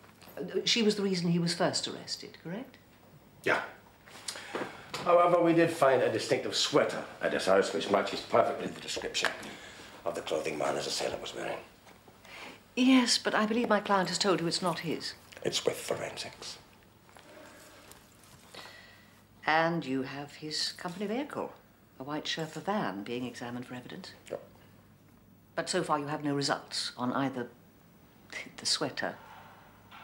She was the reason he was first arrested, correct? Yeah. However, we did find a distinctive sweater at his house which matches perfectly the description of the clothing man as assailant was wearing. Yes, but I believe my client has told you it's not his. It's with forensics. And you have his company vehicle, a white Sherpa van, being examined for evidence. Yep. But so far you have no results on either the sweater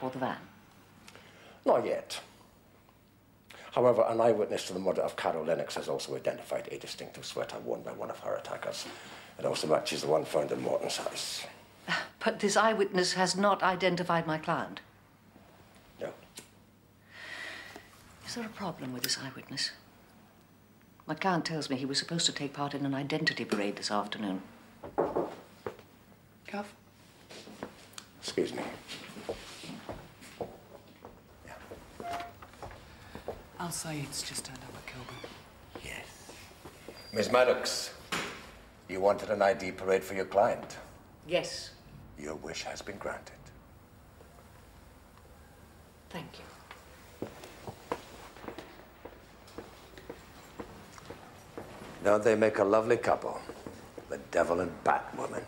or the van. Not yet. However, an eyewitness to the murder of Carol Lennox has also identified a distinctive sweater worn by one of her attackers. It also matches the one found in Morton's house. But this eyewitness has not identified my client. No. Is there a problem with this eyewitness? My client tells me he was supposed to take part in an identity parade this afternoon. Cuff? Excuse me. Al Saeed's just turned up at Kilburn. Yes. Miss Maddox, you wanted an ID parade for your client. Yes. Your wish has been granted. Thank you. Don't they make a lovely couple? The devil and Batwoman.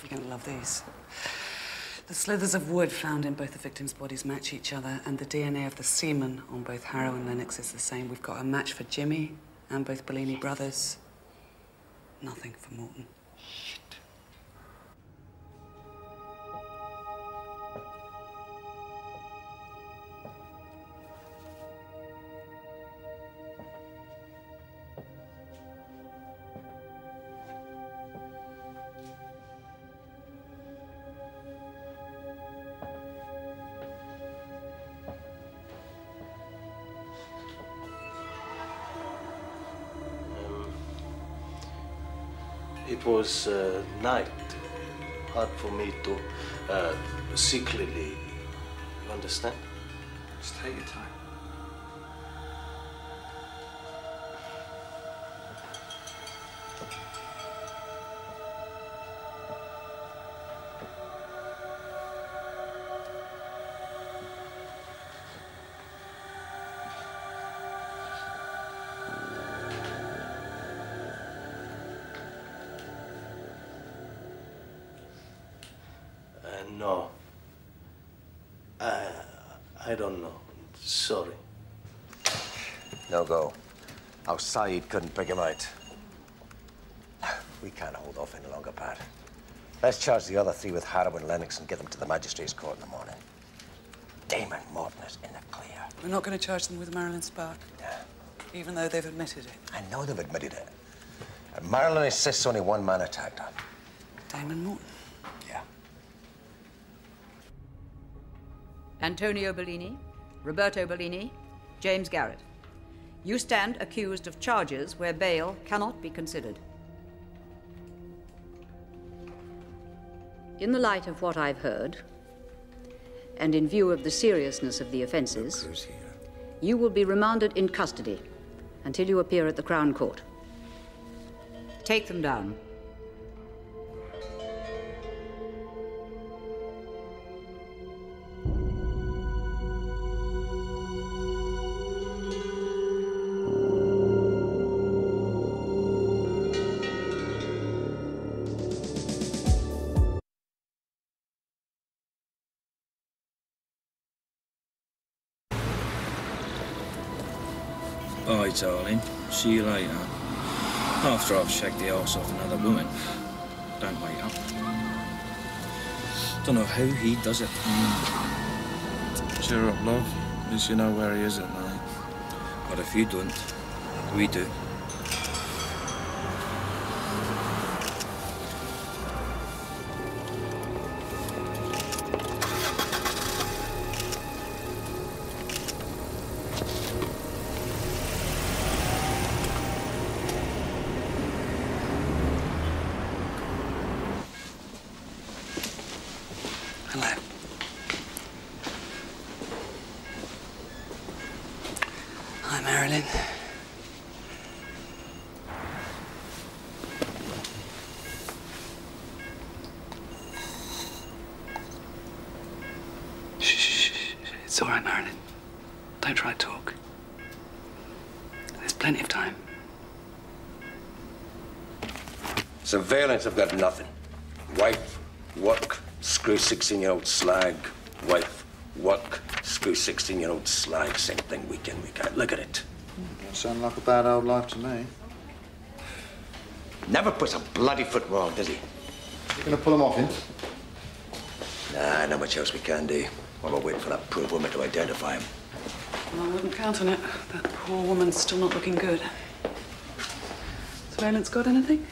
You're going to love these. The slithers of wood found in both the victims' bodies match each other, and the DNA of the semen on both Harrow and Lennox is the same. We've got a match for Jimmy and both Bellini brothers. Nothing for Morton. It was night. Hard for me to see clearly. You understand? Just take your time. No. I don't know. Sorry. No go. Our Saeed couldn't pick him out. We can't hold off any longer, Pat. Let's charge the other three with Harrow and Lennox and get them to the magistrate's court in the morning. Damon Morton is in the clear. We're not going to charge them with Marilyn Spark. Yeah. Even though they've admitted it. I know they've admitted it. And Marilyn insists only one man attacked her. Damon Morton. Antonio Bellini, Roberto Bellini, James Garrett. You stand accused of charges where bail cannot be considered. In the light of what I've heard, and in view of the seriousness of the offences, you will be remanded in custody until you appear at the Crown Court. Take them down. Bye, darling. See you later. After I've shagged the arse off another woman. Don't wait up. Don't know how he does it. Cheer up, love. At least you know where he is at night. But if you don't, we do. Hello. Hi, Marilyn. Shh. It's all right, Marilyn. Don't try to talk. There's plenty of time. Surveillance have got nothing. Wife, work, screw 16-year-old slag. Wife, work, screw 16-year-old slag. Same thing week in, week out. Look at it. Don't sound like a bad old life to me. Never puts a bloody foot wrong, does he? You gonna pull him off him? Nah, not much else we can do. While we're waiting for that poor woman to identify him. Well, I wouldn't count on it. That poor woman's still not looking good. Surveillance got anything?